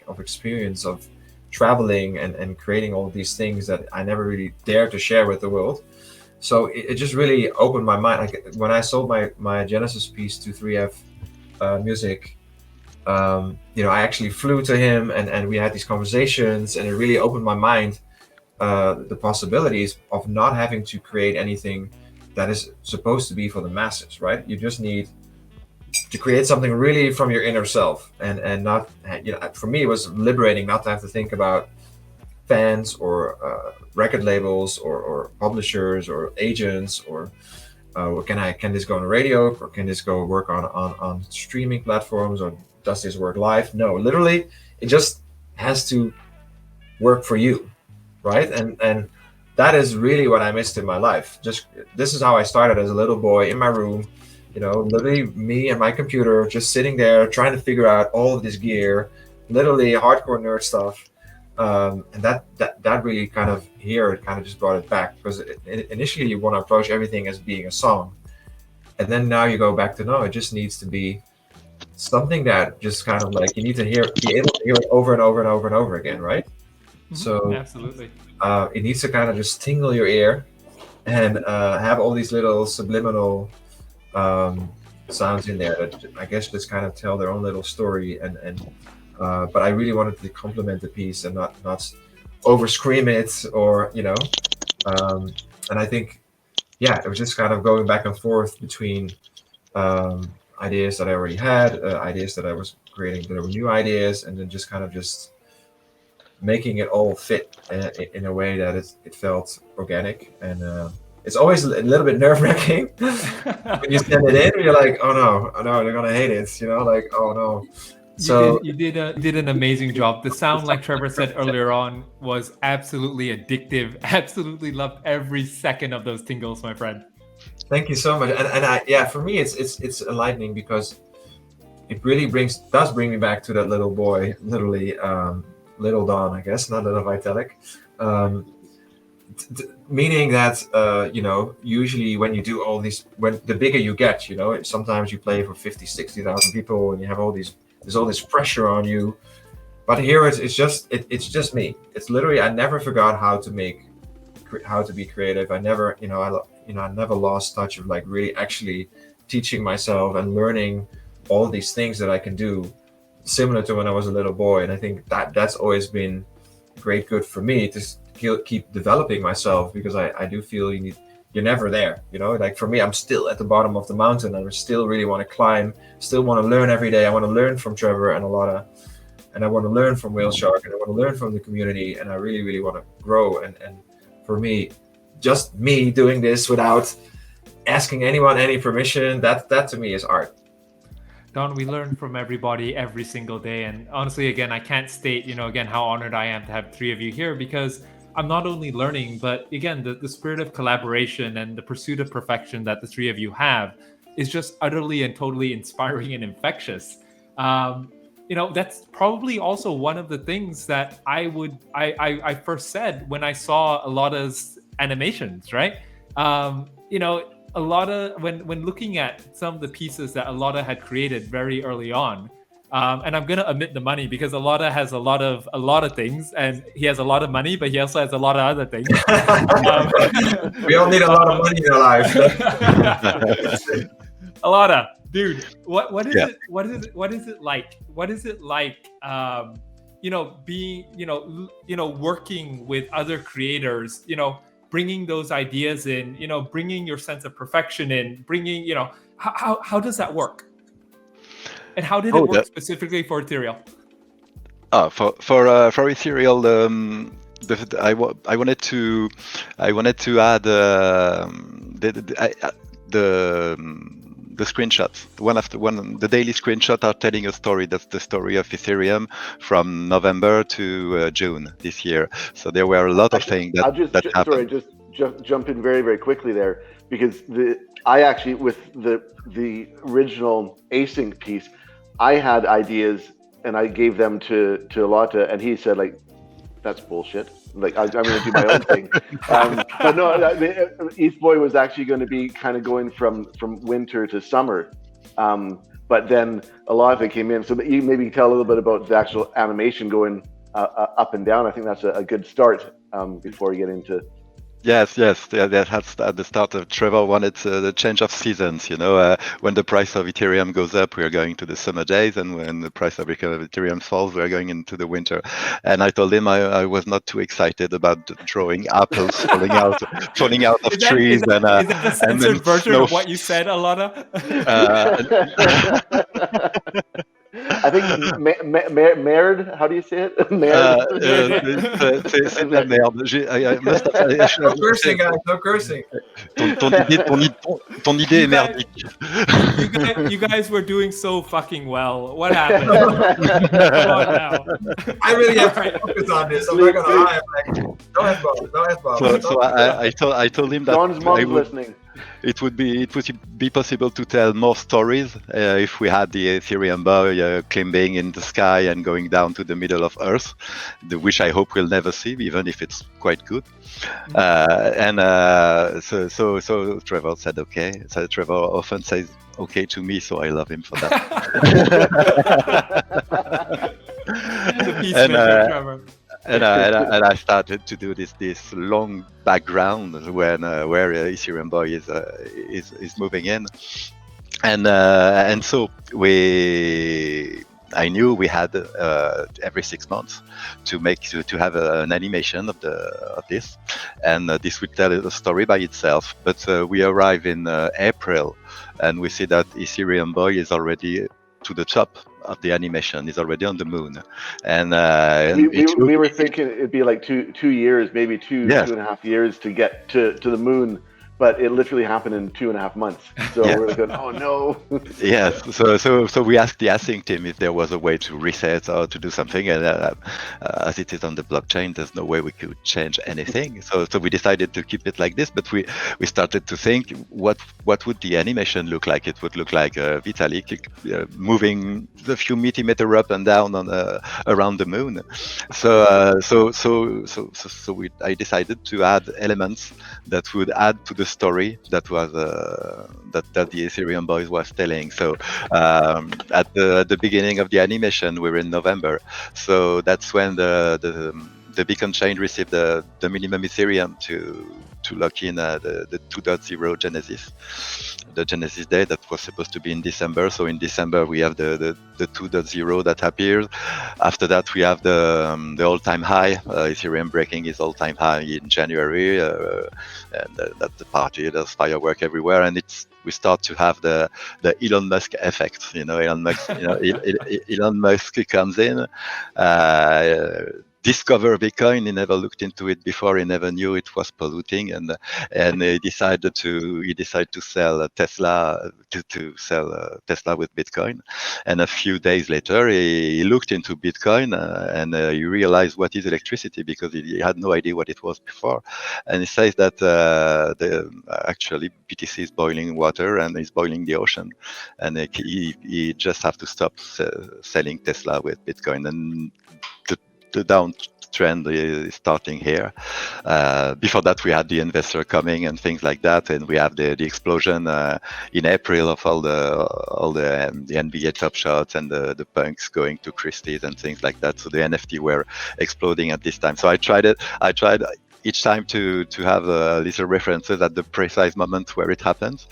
of experience of traveling and creating all these things that I never really dared to share with the world. So it just really opened my mind. Like when I sold my Genesis piece to 3F Music, I actually flew to him and we had these conversations, and it really opened my mind. The possibilities of not having to create anything that is supposed to be for the masses, right? You just need to create something really from your inner self, and not, for me, it was liberating not to have to think about fans or record labels or publishers or agents or can this go on the radio, or can this go work on streaming platforms, or does this work live? No, literally, it just has to work for you. Right, and that is really what I missed in my life. This is how I started as a little boy in my room, literally me and my computer, just sitting there trying to figure out all of this gear, literally hardcore nerd stuff. And that really kind of just brought it back, because initially you want to approach everything as being a song, and then now you go back to no, it just needs to be something that just kind of like you need to be able to hear it over and over and over and over again, right? So absolutely, it needs to kind of just tingle your ear and have all these little subliminal sounds in there that I guess just kind of tell their own little story. But I really wanted to complement the piece and not over scream it, or and I think it was just kind of going back and forth between ideas that I already had, ideas that I was creating, there were new ideas, and then just kind of making it all fit in a way that it felt organic. And it's always a little bit nerve-wracking when you send it in. You're like, oh no, they're gonna hate it. Like, oh no. So you did an amazing job. The sound, like Trevor said earlier on, was absolutely addictive. Absolutely loved every second of those tingles, my friend. Thank you so much. And for me, it's enlightening, because it really does bring me back to that little boy, literally. Little Don, I guess, not Little Vitalik. Meaning that, usually when you do all these, when the bigger you get, sometimes you play for 50, 60,000 people and you have there's all this pressure on you. But here it's just me. It's literally, I never forgot how to be creative. I never, I never lost touch of like really actually teaching myself and learning all these things that I can do, similar to when I was a little boy. And I think that's always been good for me to keep developing myself, because I do feel you're never there, like for me, I'm still at the bottom of the mountain, and I still really want to climb, still want to learn every day. I want to learn from Trevor and Alotta, and I want to learn from WhaleShark, and I want to learn from the community, and I really, really want to grow. And for me, just me doing this without asking anyone any permission, that to me is art. Don, we learn from everybody every single day. And honestly, again, I can't state, again, how honored I am to have three of you here, because I'm not only learning, but again, the spirit of collaboration and the pursuit of perfection that the three of you have is just utterly and totally inspiring and infectious. That's probably also one of the things that I first said when I saw Alotta's animations, right? Alotta, when looking at some of the pieces that Alotta had created very early on, and I'm gonna omit the money because Alotta has a lot of things, and he has a lot of money, but he also has a lot of other things. We all need a lot of money in our lives. Alotta, dude, what is Yeah. it? What is it? What is it like? What is it like? Being working with other creators. Bringing those ideas in. Bringing your sense of perfection in. Bringing. How does that work? And how did it work specifically for Ethereal? For Ethereal, I wanted to add the screenshots. One after one, the daily screenshots are telling a story. That's the story of Ethereum from November to June this year. So there were a lot of things that happened. Sorry, just jump in very, very quickly there, because I actually, with the original async piece, I had ideas and I gave them to Alotta, and he said, like, that's bullshit. Like, I'm going to do my own thing. But no, Ethboy was actually going to be kind of going from winter to summer. But then a lot of it came in. So you maybe tell a little bit about the actual animation going up and down. I think that's a good start before you get into... Yes. That's at the start of Trevor wanted the change of seasons. When the price of Ethereum goes up, we are going to the summer days, and when the price of Ethereum falls, we are going into the winter. And I told him I was not too excited about drawing apples falling out of trees. Is that a censored version of what you said, Alotta? I think merde. How do you say it? Merde. C'est de la merde. No cursing, guys. No cursing. Ton idée est merdique. You guys were doing so fucking well. What happened? Come on now. I really have to focus on this. I'm not gonna lie. I'm like, don't Bob. So I told him that John's mom's listening. It would be possible to tell more stories if we had the Ethereum boy climbing in the sky and going down to the middle of Earth, which I hope we'll never see, even if it's quite good. So Trevor said okay. So Trevor often says okay to me, so I love him for that. The peacemaker, Trevor. And I started to do this long background where Ethereum boy is moving in, and so I knew we had every 6 months to have an animation of this, and this would tell a story by itself. But we arrive in April, and we see that Ethereum boy is already to the top of the animation, is already on the moon, and we were thinking it'd be like two years, maybe two and a half years to get to the moon, but it literally happened in 2.5 months. So we're going, oh no. Yes. So we asked the async team if there was a way to reset or to do something, and as it is on the blockchain, there's no way we could change anything. So we decided to keep it like this. But we started to think what would the animation look like? It would look like Vitalik moving a few millimeters up and down around the moon. I decided to add elements that would add to the story that was that the Ethereum boys was telling. So at the beginning of the animation, we're in November, so that's when the beacon chain received the minimum Ethereum to lock in the 2.0 Genesis, the Genesis day that was supposed to be in December. So in December we have the 2.0 that appears. After that we have the all-time high, Ethereum breaking his all-time high in January, and that's the party. There's firework everywhere, and we start to have the Elon Musk effect. Elon Musk comes in, discover Bitcoin. He never looked into it before. He never knew it was polluting, and he decided to sell Tesla to sell Tesla with Bitcoin. And a few days later, he looked into Bitcoin and he realized what is electricity, because he had no idea what it was before. And he says that actually BTC is boiling water and is boiling the ocean, and he just have to stop selling Tesla with Bitcoin. And the downtrend is starting here. Before that, we had the investor coming and things like that, and we have the explosion in April of all the NBA Top Shots and the punks going to Christie's and things like that. So the NFT were exploding at this time. So I tried each time to have little references at the precise moment where it happens.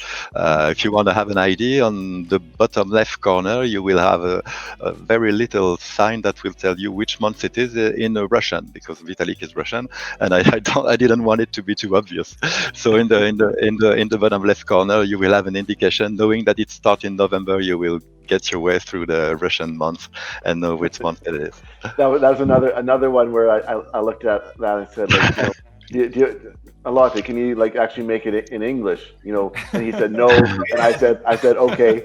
If you want to have an idea, on the bottom left corner, you will have a very little sign that will tell you which month it is in Russian, because Vitalik is Russian, and I didn't want it to be too obvious. So in the bottom left corner, you will have an indication. Knowing that it starts in November, you will get your way through the Russian month and know which month it is. That was another one where I looked at that and said, like, do you, Alotta, can you like actually make it in English? You know, and he said no, and I said okay,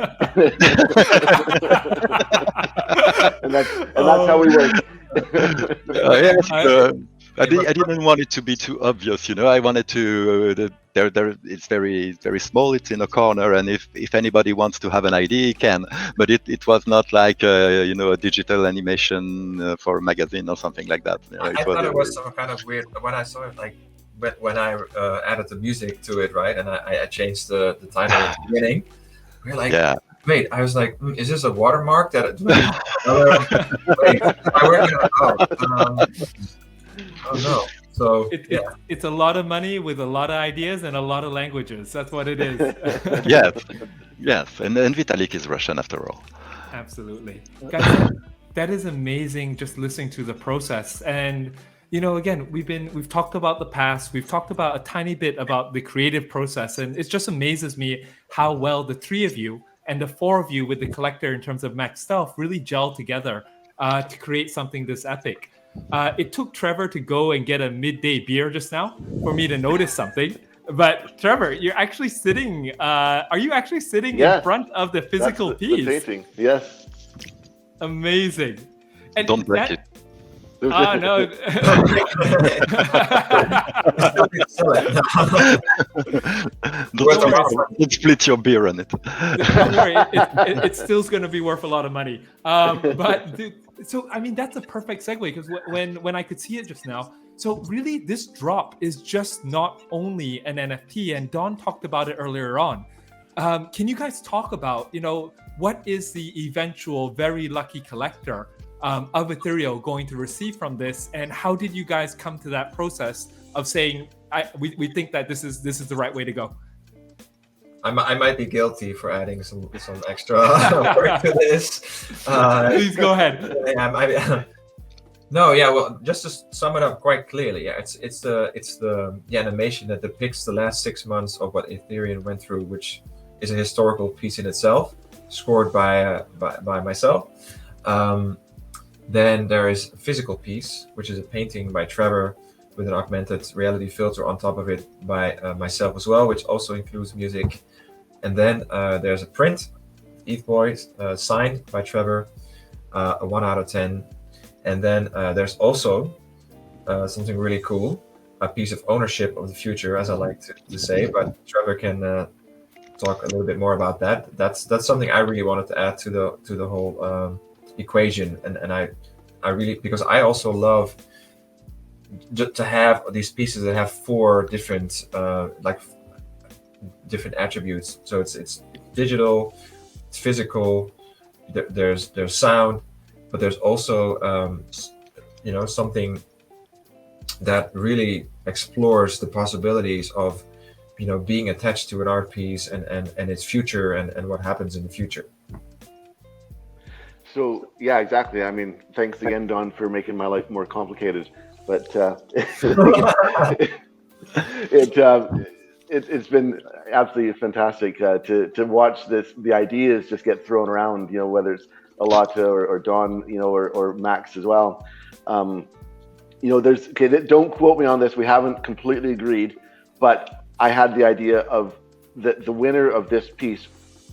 and that's how we work. I didn't want it to be too obvious, you know. I wanted to. It's very small. It's in a corner, and if anybody wants to have an idea, he can. But it was not like a digital animation for a magazine or something like that. You know, I thought it was some kind of weird. When I saw it, like when I added the music to it, right, and I changed the title at the beginning. We're like, yeah. Wait, I was like, is this a watermark that? Wait, I work it out. Oh no! So it's a lot of money with a lot of ideas and a lot of languages. That's what it is. yes, and Vitalik is Russian after all. Absolutely, guys. That is amazing. Just listening to the process, and again, we've talked about the past. We've talked about a tiny bit about the creative process, and it just amazes me how well the three of you and the four of you with the collector in terms of Max Stealth really gel together to create something this epic. It took Trevor to go and get a midday beer just now for me to notice something. But Trevor, you're actually sitting. Are you actually sitting in front of the physical piece? The painting, yes. Amazing. And don't break it. Oh no! Don't split your beer on it. Don't worry, it's still going to be worth a lot of money. So I mean, that's a perfect segue, because when I could see it just now. So really, this drop is just not only an NFT, and Don talked about it earlier on. Can you guys talk about what is the eventual very lucky collector of Ethereal going to receive from this, and how did you guys come to that process of saying we think that this is the right way to go? I might be guilty for adding some extra work to this. Please go ahead. Well, just to sum it up quite clearly, it's the animation that depicts the last 6 months of what Ethereum went through, which is a historical piece in itself, scored by myself. Then there is a physical piece, which is a painting by Trevor with an augmented reality filter on top of it by myself as well, which also includes music. And then there's a print, Ethboy, signed by Trevor, a 1 out of 10. And then there's also something really cool, a piece of ownership of the future, as I like to say. But Trevor can talk a little bit more about that. That's something I really wanted to add to the whole equation, and I really, because I also love to have these pieces that have 4 different different attributes. So it's digital, it's physical, there's sound, but there's also something that really explores the possibilities of being attached to an art piece and its future and what happens in the future. So yeah, exactly. I mean, thanks again, Don, for making my life more complicated. But it's been absolutely fantastic to watch the ideas just get thrown around. Whether it's Alotta or Don, or Max as well. Don't quote me on this. We haven't completely agreed, but I had the idea of the winner of this piece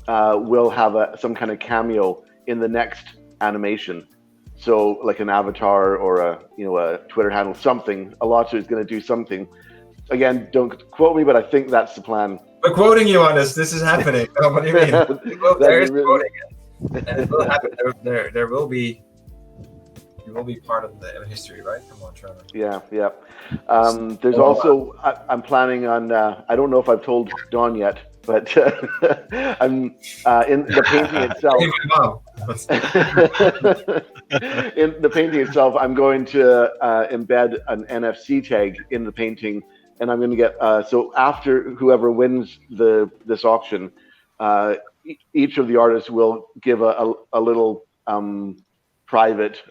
will have some kind of cameo in the next animation. So like an avatar or a Twitter handle, something. Alotta is going to do something. Again, don't quote me, but I think that's the plan. We're quoting you on this. This is happening. Oh, what do you mean? There is quoting it. And it will happen. There will be. You will be part of the history, right? Come on, Trevor. Yeah. There's also. I'm planning on. I don't know if I've told Don yet, but I'm in the painting itself. Hey, my mom. In the painting itself, I'm going to embed an NFC tag in the painting, and I'm going to get so after whoever wins this auction, each of the artists will give a little private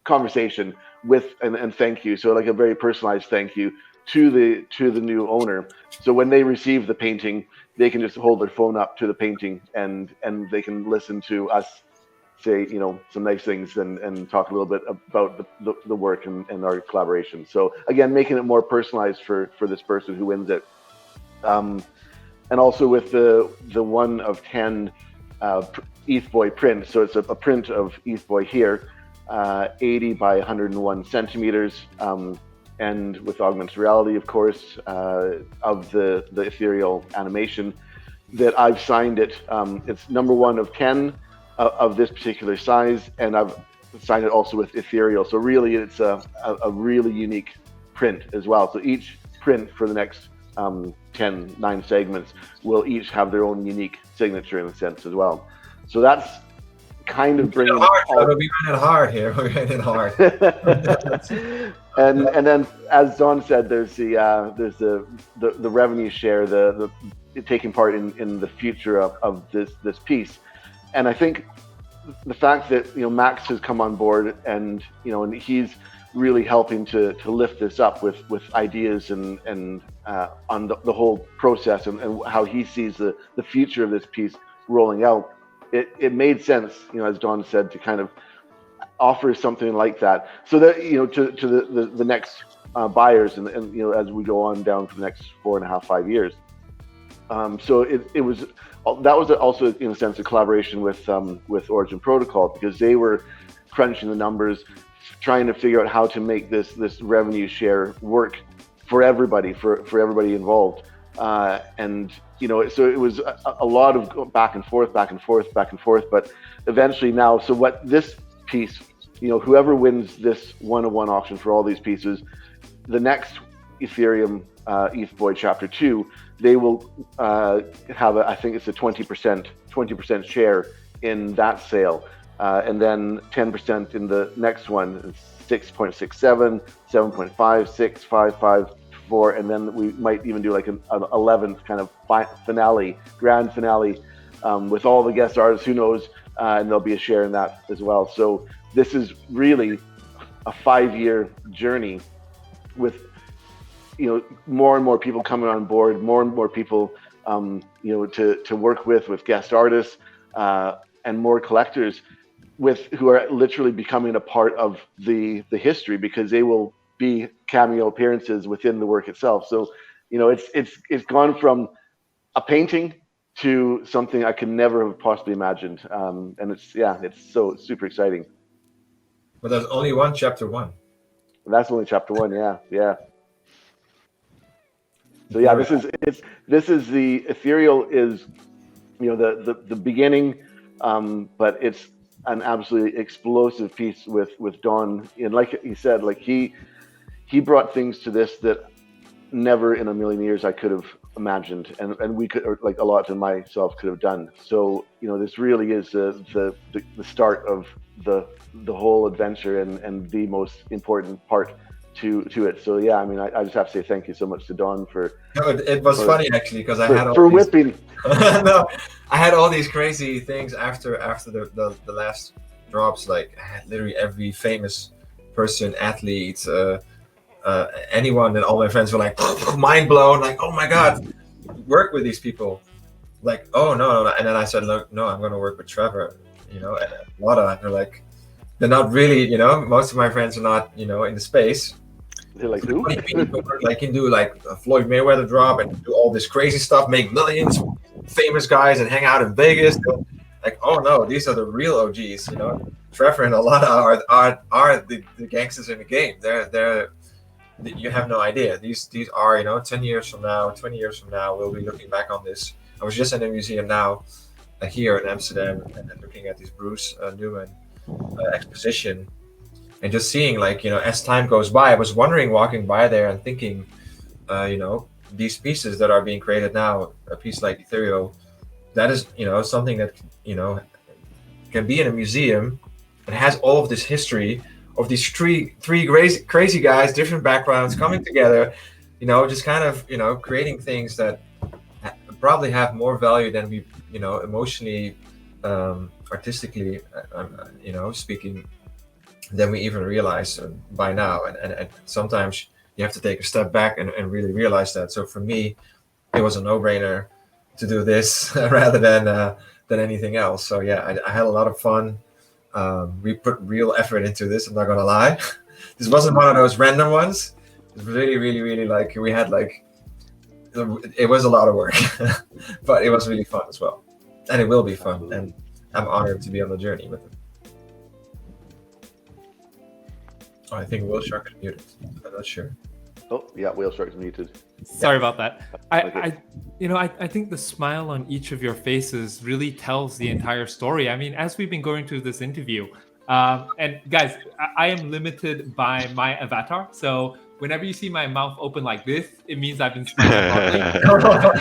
conversation with and thank you, so like a very personalized thank you to the new owner. So when they receive the painting, they can just hold their phone up to the painting and they can listen to us say some nice things and talk a little bit about the work and our collaboration. So again, making it more personalized for this person who wins it. And also with the 1 of 10 Ethboy print. So it's a print of Ethboy here, 80 by 101 centimeters, and with augmented reality, of course, of the ethereal animation that I've signed it. It's number 1 of 10 of this particular size, and I've signed it also with Ethereal. So really, it's a really unique print as well. So each print for the next 9 segments will each have their own unique signature in a sense as well. So that's kind of bringing we ran it hard here. We ran it hard. and then, as Don said, there's the revenue share, the taking part in the future of this piece. And I think the fact that Max has come on board and and he's really helping to lift this up with ideas and on the whole process and how he sees the future of this piece rolling out. It made sense, as Don said, to kind of offer something like that, so that to the next buyers and as we go on down for the next 4.5-5 years. So that was also in a sense a collaboration with Origin Protocol, because they were crunching the numbers, trying to figure out how to make this revenue share work for everybody involved. And so it was a lot of back and forth, but eventually now, so what this piece, whoever wins this 1-of-1 auction for all these pieces, the next Ethereum Ethboy Chapter 2, they will have I think it's a 20% share in that sale, and then 10% in the next one, 6.67, 7.5, 6, 5, 5, 4, and then we might even do like an 11th kind of grand finale with all the guest artists, who knows, and there'll be a share in that as well. So this is really a 5-year journey with more and more people coming on board, more and more people to work with guest artists, and more collectors who are literally becoming a part of the history, because they will be cameo appearances within the work itself. So it's gone from a painting to something I could never have possibly imagined, and it's so super exciting. But there's only one Chapter 1. That's only Chapter 1. Yeah. So yeah, this is the Ethereal is the beginning, but it's an absolutely explosive piece with Don. And like he said, like he brought things to this that never in a million years I could have imagined, and we could, or like Alotta and myself could have done. So this really is the start of the whole adventure and the most important part to it. So yeah, I mean, I just have to say thank you so much to Don for. No, it was funny actually, because I had all for these, whipping. No, I had all these crazy things after the last drops. Like I had literally every famous person, athlete, anyone, and all my friends were like mind blown, like, oh my god, work with these people. Like, oh no, and then I said, look, no, I'm going to work with Trevor, and Alotta. They're like, they're not really, most of my friends are not, in the space. They're like, who? Like, can do like a Floyd Mayweather drop and do all this crazy stuff, make millions, famous guys, and hang out in Vegas. Like, oh no, these are the real OGs. Trevor and Alotta are the gangsters in the game. They're you have no idea. These are 10 years from now, 20 years from now, we'll be looking back on this. I was just in a museum now, here in Amsterdam, and looking at this Bruce Newman exposition. And just seeing, like, as time goes by, I was wondering, walking by there and thinking, these pieces that are being created now, a piece like Ethereal, that is, something that, can be in a museum and has all of this history of these three crazy guys, different backgrounds coming together, just kind of, creating things that probably have more value than we, emotionally, artistically, speaking, than we even realize by now. And sometimes you have to take a step back and really realize that. So for me, it was a no-brainer to do this rather than anything else. So yeah, I had a lot of fun. We put real effort into this, I'm not gonna lie. This wasn't one of those random ones. It was really like, we had like, it was a lot of work, but it was really fun as well. And it will be fun. And I'm honored to be on the journey with it. Oh, I think WhaleShark is muted. I'm not sure. Oh, yeah, WhaleShark's muted. Sorry about that. Okay. I think the smile on each of your faces really tells the entire story. I mean, as we've been going through this interview, and guys, I am limited by my avatar. So whenever you see my mouth open like this, it means I've been smiling broadly.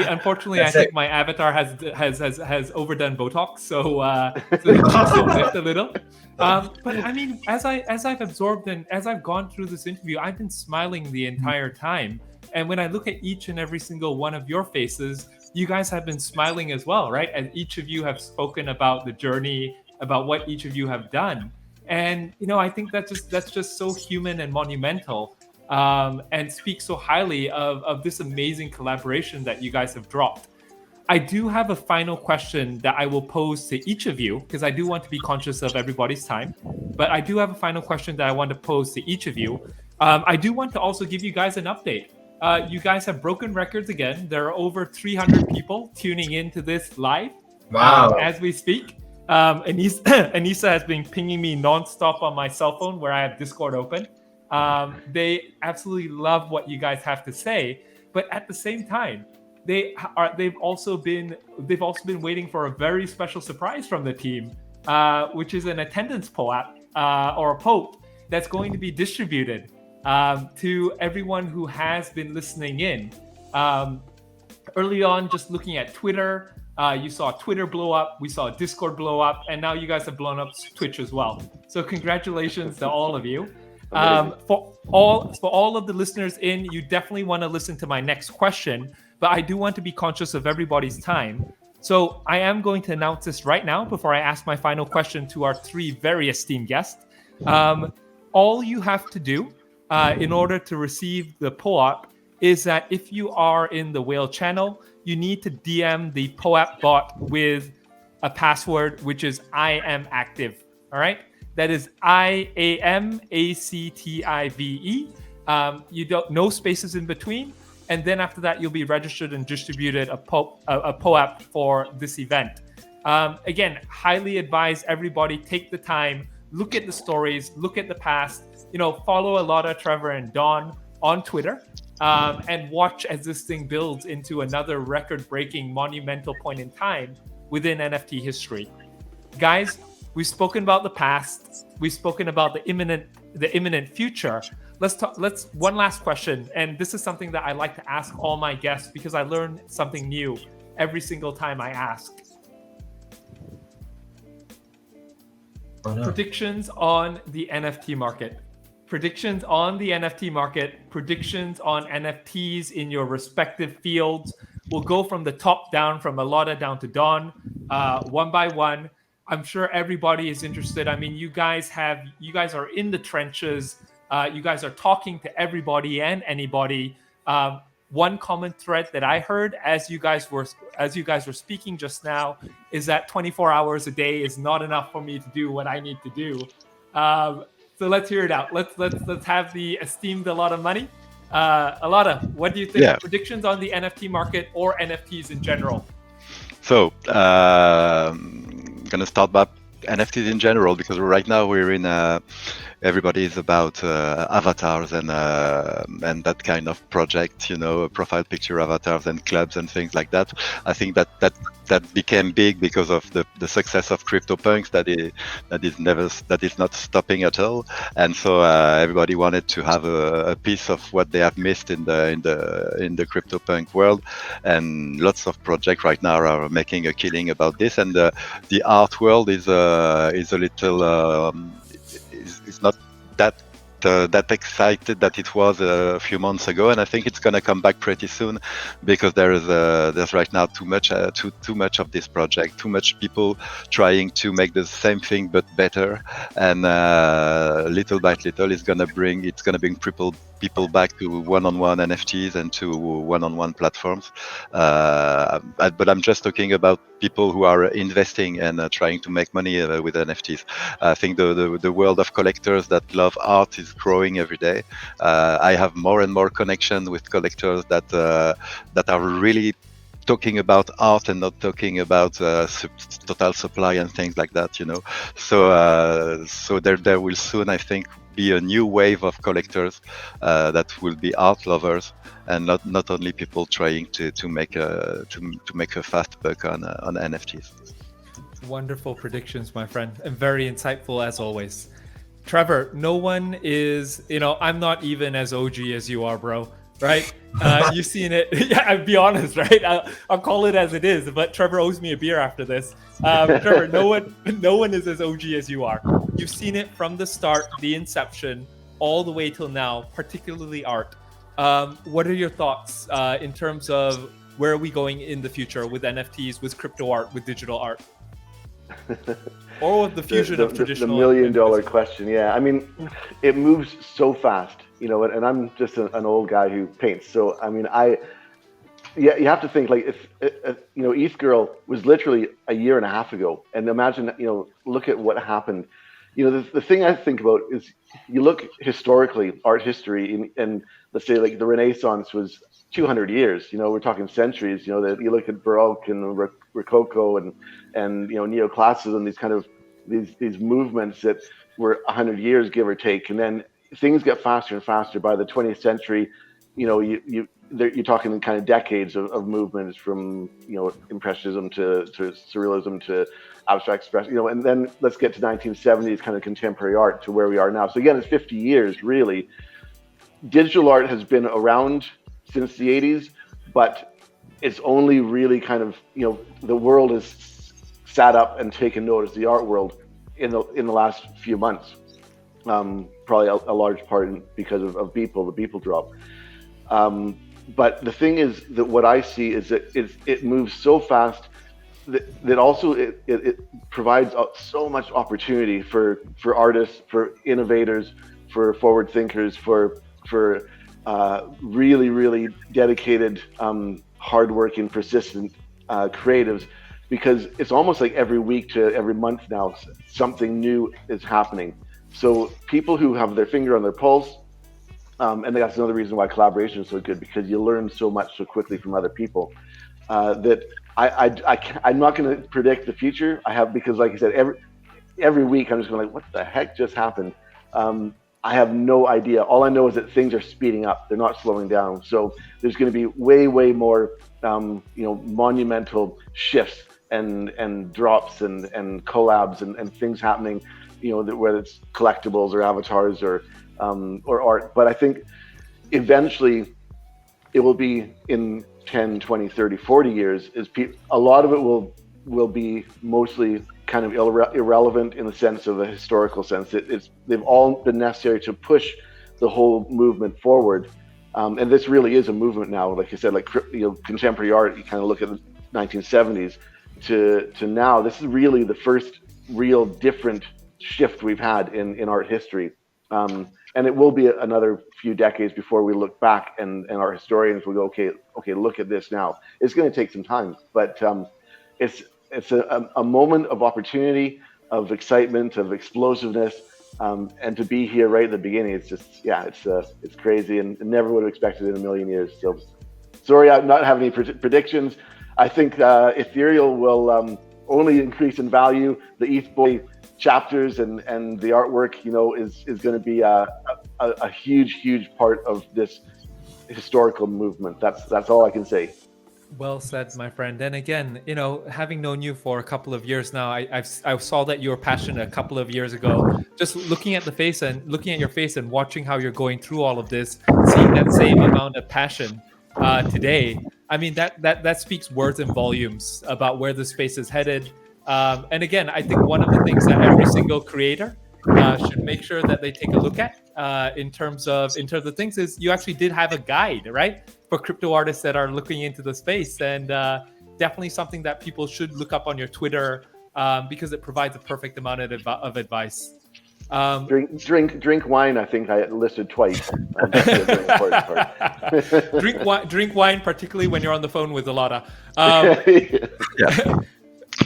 Unfortunately, I think my avatar has overdone Botox, so it lift a little. But I mean, as I've absorbed and as I've gone through this interview, I've been smiling the entire time. And when I look at each and every single one of your faces, you guys have been smiling as well, right? And each of you have spoken about the journey, about what each of you have done. And I think that's just so human and monumental, and speaks so highly of this amazing collaboration that you guys have dropped. I do have a final question that I will pose to each of you, because I do want to be conscious of everybody's time. But I do have a final question that I want to pose to each of you. I do want to also give you guys an update. You guys have broken records again. There are over 300 people tuning into this live. Wow. As we speak. Anissa has been pinging me nonstop on my cell phone where I have Discord open. They absolutely love what you guys have to say, but at the same time, they've also been waiting for a very special surprise from the team, which is an attendance POAP or a POAP that's going to be distributed to everyone who has been listening in. Early on, just looking at Twitter. You saw Twitter blow up, we saw Discord blow up, and now you guys have blown up Twitch as well. So congratulations to all of you. For all of the listeners in, you definitely want to listen to my next question, but I do want to be conscious of everybody's time. So I am going to announce this right now before I ask my final question to our three very esteemed guests. All you have to do in order to receive the POAP is that if you are in the Whale channel, you need to DM the POAP bot with a password, which is I am active. All right. That is IAMACTIVE. You don't, no spaces in between. And then after that, you'll be registered and distributed a POAP for this event. Again, highly advise everybody, take the time, look at the stories, look at the past, follow Alotta, Trevor, and Don on Twitter. And watch as this thing builds into another record-breaking monumental point in time within NFT history. Guys, we've spoken about the past. We've spoken about the imminent future. Let's one last question, and this is something that I like to ask all my guests because I learn something new every single time I ask. Oh, no. Predictions on the NFT market. Predictions on the NFT market, predictions on NFTs in your respective fields. We'll go from the top down, from Alotta down to Don, one by one. I'm sure everybody is interested. I mean, you guys are in the trenches. You guys are talking to everybody and anybody. One common thread that I heard as you guys were speaking just now is that 24 hours a day is not enough for me to do what I need to do. So let's hear it out. Let's have the esteemed Alotta Money. Alotta, what do you think? Yeah. Predictions on the NFT market or NFTs in general? So, I'm gonna start by NFTs in general because right now we're in a everybody is about avatars and that kind of project, profile picture avatars and clubs and things like that. I think that became big because of the success of CryptoPunks that is not stopping at all, and so everybody wanted to have a piece of what they have missed in the CryptoPunk world, and lots of projects right now are making a killing about this, and the art world is a little is not that excited that it was a few months ago, and I think it's gonna come back pretty soon because there's right now too much of this project, too much people trying to make the same thing but better, and little by little it's gonna bring people back to one-on-one NFTs and to one-on-one platforms. But I'm just talking about people who are investing and trying to make money with NFTs. I think the world of collectors that love art is growing every day. I have more and more connection with collectors that are really talking about art and not talking about total supply and things like that, So there will soon, I think, be a new wave of collectors that will be art lovers and not only people trying to make a fast buck on NFTs. Wonderful predictions, my friend, and very insightful as always. Trevor, no one is, I'm not even as OG as you are, bro. Right? You've seen it. Yeah, I'll be honest, right? I'll call it as it is, but Trevor owes me a beer after this. Trevor, no one is as OG as you are. You've seen it from the start, the inception, all the way till now, particularly art. What are your thoughts in terms of where are we going in the future with NFTs, with crypto art, with digital art? Or with the fusion of traditional... The million-dollar question, yeah. I mean, it moves so fast, and I'm just an old guy who paints. So, I mean, you have to think, like, if ETH Girl was literally a year and a half ago. And imagine, look at what happened. The thing I think about is you look historically, art history, and let's say, like, the Renaissance was 200 years, we're talking centuries, that you look at Baroque and Rococo and neoclassicism, these kind of these movements that were 100 years, give or take, and then things get faster and faster. By the 20th century, you're talking kind of decades of movements from impressionism to surrealism to abstract expression, and then let's get to 1970s kind of contemporary art to where we are now. So again, it's 50 years really. Digital art has been around since the 80s, but it's only really kind of, the world has sat up and taken notice, the art world, in the last few months. Probably a large part because of the Beeple drop. But the thing is that what I see is that it moves so fast that also it provides so much opportunity for artists, for innovators, for forward thinkers, for really, really dedicated, hardworking, persistent creatives, because it's almost like every week to every month now, something new is happening. So people who have their finger on their pulse, and that's another reason why collaboration is so good, because you learn so much so quickly from other people, that I'm not going to predict the future. Because like I said, every week I'm just going like, what the heck just happened? I have no idea. All I know is that things are speeding up. They're not slowing down. So there's going to be way more, monumental shifts and drops and collabs and things happening, whether it's collectibles or avatars or art. But I think eventually it will be in 10, 20, 30, 40 years. A lot of it will be mostly kind of irrelevant in the sense of a historical sense. They've all been necessary to push the whole movement forward, and this really is a movement now. Like I said, like contemporary art, you kind of look at the 1970s to now. This is really the first real different shift we've had in art history, and it will be another few decades before we look back and our historians will go, okay, look at this now. It's going to take some time, but it's a moment of opportunity, of excitement, of explosiveness, and to be here right at the beginning, it's just, it's crazy, and never would have expected it in a million years. So, sorry, I'm not having any predictions. I think Ethereal will only increase in value. The Ethboy chapters and the artwork, you know, is going to be a huge part of this historical movement. That's all I can say. Well said, my friend. And again, you know, having known you for a couple of years now, I saw that you were passionate a couple of years ago. Just looking at your face and watching how you're going through all of this, seeing that same amount of passion today. I mean, that speaks words and volumes about where the space is headed. And again, I think one of the things that every single creator should make sure that they take a look at in terms of things is you actually did have a guide, right, for crypto artists that are looking into the space, and definitely something that people should look up on your Twitter because it provides a perfect amount of advice. Drink wine. I think I listed twice. Drink wine, particularly when you're on the phone with Alotta.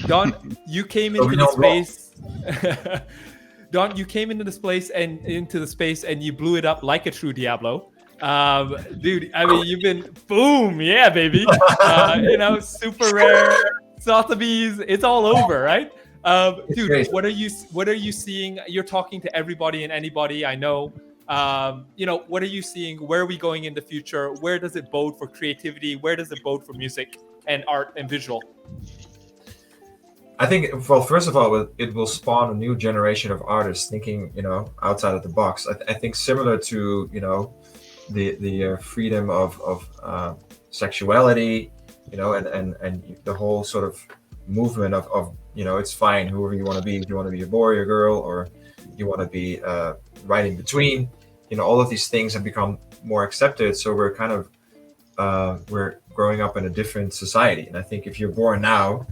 Don, you came into the space. Don, you came into the space and you blew it up like a true Diablo. Dude, I mean, you've been boom, yeah, baby. You know, super rare, Sotheby's, it's all over, right? Dude, crazy. what are you seeing? You're talking to everybody and anybody, I know. You know, what are you seeing? Where are we going in the future? Where does it bode for creativity? Where does it bode for music and art and visual? I think, well, first of all, it will spawn a new generation of artists thinking, you know, outside of the box. I think similar to, you know, the freedom of sexuality, you know, and the whole sort of movement of, you know, it's fine, whoever you want to be. If you want to be a boy or a girl, or you want to be right in between, you know, all of these things have become more accepted. So we're kind of, we're growing up in a different society. And I think if you're born now,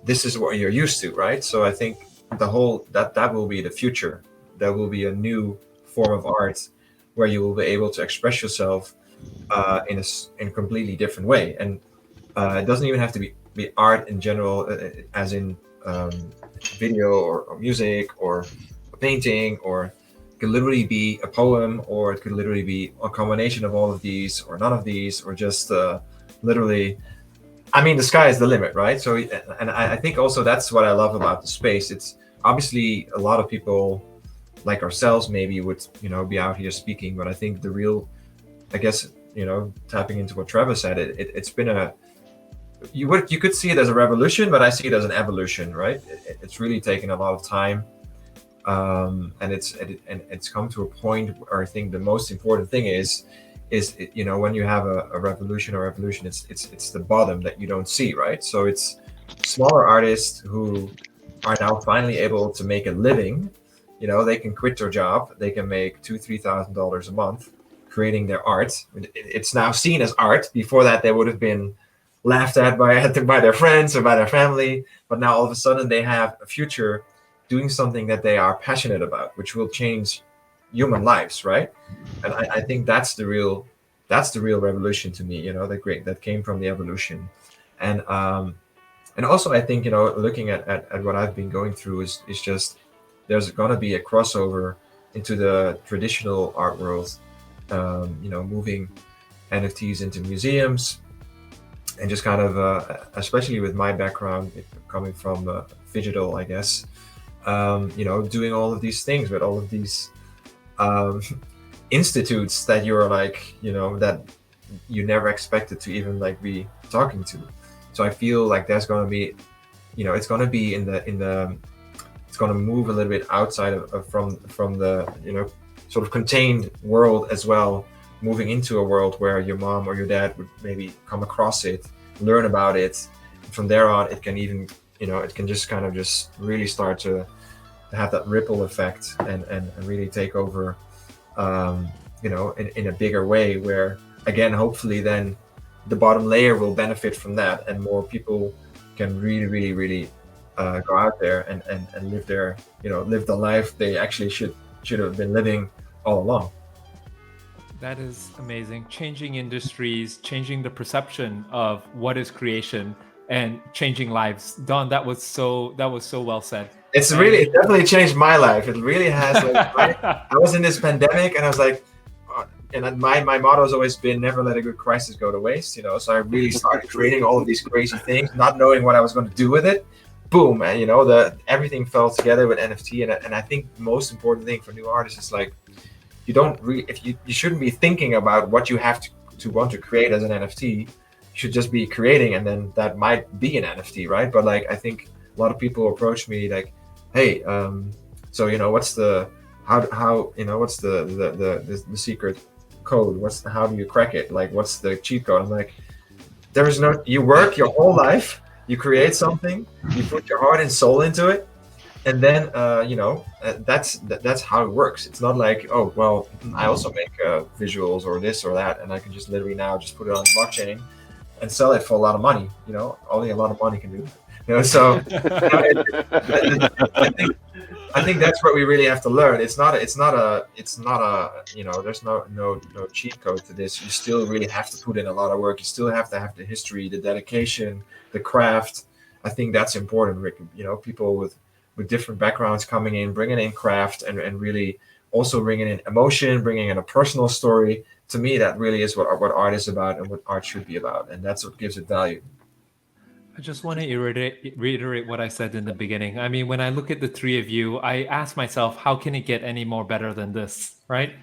this is what you're used to, right? So I think that will be the future. There will be a new form of art where you will be able to express yourself in a completely different way. And it doesn't even have to be art in general, as in video or music or a painting, or it could literally be a poem, or it could literally be a combination of all of these or none of these, or just literally, I mean, the sky is the limit, right? So, and I think also that's what I love about the space. It's obviously a lot of people like ourselves maybe would, you know, be out here speaking, but I think the real, I guess, you know, tapping into what Trevor said, it's been you could see it as a revolution, but I see it as an evolution, right? It's really taken a lot of time, and it's come to a point where I think the most important thing is, you know, when you have a revolution or evolution, it's the bottom that you don't see, right? So it's smaller artists who are now finally able to make a living. You know, they can quit their job, they can make $2,000-$3,000 a month creating their art. It's now seen as art. Before that, they would have been laughed at by their friends or by their family, but now all of a sudden they have a future doing something that they are passionate about, which will change human lives, right? And I think that's the real revolution to me, you know, that came from the evolution. And also I think, you know, looking at what I've been going through is just, there's going to be a crossover into the traditional art world, you know, moving NFTs into museums, and just kind of, especially with my background coming from digital, I guess, you know, doing all of these things with all of these institutes that you're like, you know, that you never expected to even like be talking to. So I feel like there's going to be, you know, it's going to be it's going to move a little bit outside of from the, you know, sort of contained world as well, moving into a world where your mom or your dad would maybe come across it, learn about it. And from there on, it can even, you know, it can just kind of just really start to have that ripple effect and really take over, you know, in a bigger way, where again, hopefully then the bottom layer will benefit from that, and more people can really go out there and live their, you know, live the life they actually should have been living all along. That is amazing. Changing industries, changing the perception of what is creation, and changing lives. Don, that was so well said. It definitely changed my life. It really has. Like, I was in this pandemic, and I was like, and my motto has always been never let a good crisis go to waste. You know, so I really started creating all of these crazy things, not knowing what I was going to do with it. boom, and everything fell together with NFT. And I think the most important thing for new artists is like, you don't you shouldn't be thinking about what you have to want to create as an NFT. You should just be creating, and then that might be an NFT, right? But like, I think a lot of people approach me like, hey, so what's the what's the secret code? How do you crack it? Like, what's the cheat code? I'm like, you work your whole life, you create something, you put your heart and soul into it, and then that's how it works. It's not like, oh well, I also make visuals or this or that, and I can just literally now just put it on the blockchain and sell it for a lot of money. Only a lot of money can do that. So I think that's what we really have to learn. It's not a there's no cheat code to this. You still really have to put in a lot of work. You still have to have the history, the dedication, the craft. I think that's important, Rick. People with different backgrounds coming in, bringing in craft, and really also bringing in emotion, bringing in a personal story. To me, that really is what art is about and what art should be about, and that's what gives it value. I just want to reiterate what I said in the beginning. I mean, when I look at the three of you, I ask myself, how can it get any more better than this, right?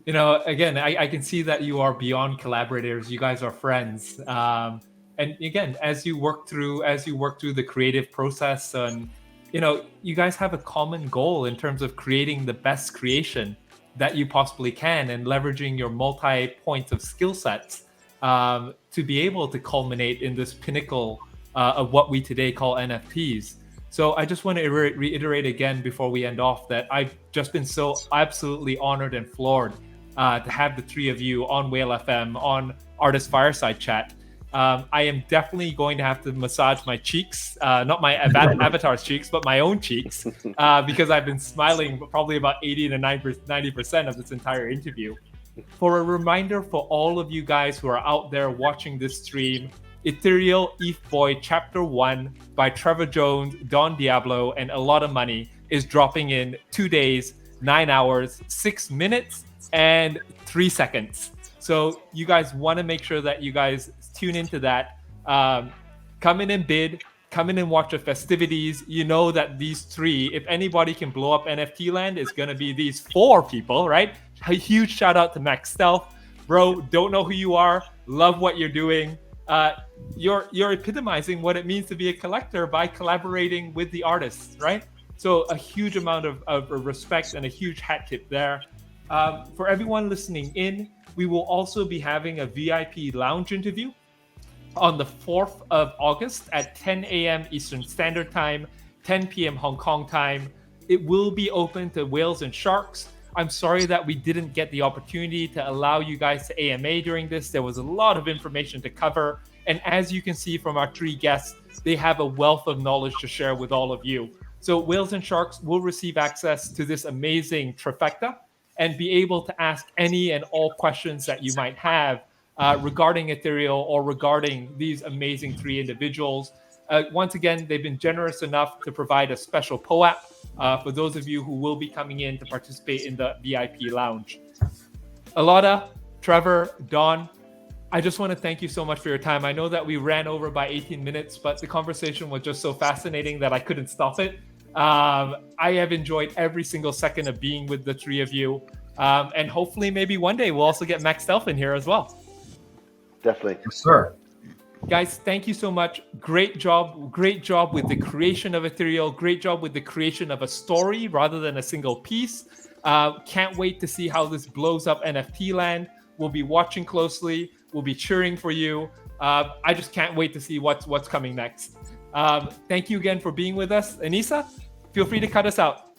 Again, I can see that you are beyond collaborators. You guys are friends. And again, as you work through the creative process, and you guys have a common goal in terms of creating the best creation that you possibly can, and leveraging your multi-points of skill sets to be able to culminate in this pinnacle of what we today call NFTs. So I just want to reiterate again before we end off that I've just been so absolutely honored and floored to have the three of you on Whale FM, on Artist Fireside Chat. I am definitely going to have to massage my cheeks, not my avatar's cheeks, but my own cheeks, because I've been smiling probably about 80 to 90% of this entire interview. For a reminder for all of you guys who are out there watching this stream, Ethereal Ethboy Chapter 1 by Trevor Jones, Don Diablo, and Alotta Money is dropping in 2 days, 9 hours, 6 minutes, and 3 seconds. So you guys want to make sure that you guys tune into that. Come in and bid. Come in and watch the festivities. You know that these three, if anybody can blow up NFT land, it's going to be these 4 people, right? A huge shout out to Max Stealth. Bro, don't know who you are. Love what you're doing. You're epitomizing what it means to be a collector by collaborating with the artists, right? So a huge amount of respect and a huge hat tip there. For everyone listening in, we will also be having a VIP lounge interview on the 4th of August at 10 a.m. Eastern Standard Time, 10 p.m. Hong Kong time. It will be open to whales and sharks. I'm sorry that we didn't get the opportunity to allow you guys to AMA during this. There was a lot of information to cover. And as you can see from our 3 guests, they have a wealth of knowledge to share with all of you. So whales and sharks will receive access to this amazing trifecta and be able to ask any and all questions that you might have regarding Ethereal or regarding these amazing 3 individuals. Once again, they've been generous enough to provide a special POAP for those of you who will be coming in to participate in the VIP lounge. Alotta, Trevor, Don, I just want to thank you so much for your time. I know that we ran over by 18 minutes, but the conversation was just so fascinating that I couldn't stop it. I have enjoyed every single second of being with the 3 of you. And hopefully maybe one day we'll also get Max Stealth in here as well. Definitely. Yes, sir. Guys, thank you so much. Great job with the creation of Ethereal. Great job with the creation of a story rather than a single piece. Can't wait to see how this blows up NFT land. We'll be watching closely. We'll be cheering for you. I just can't wait to see what's coming next. Thank you again for being with us. Anissa, feel free to cut us out.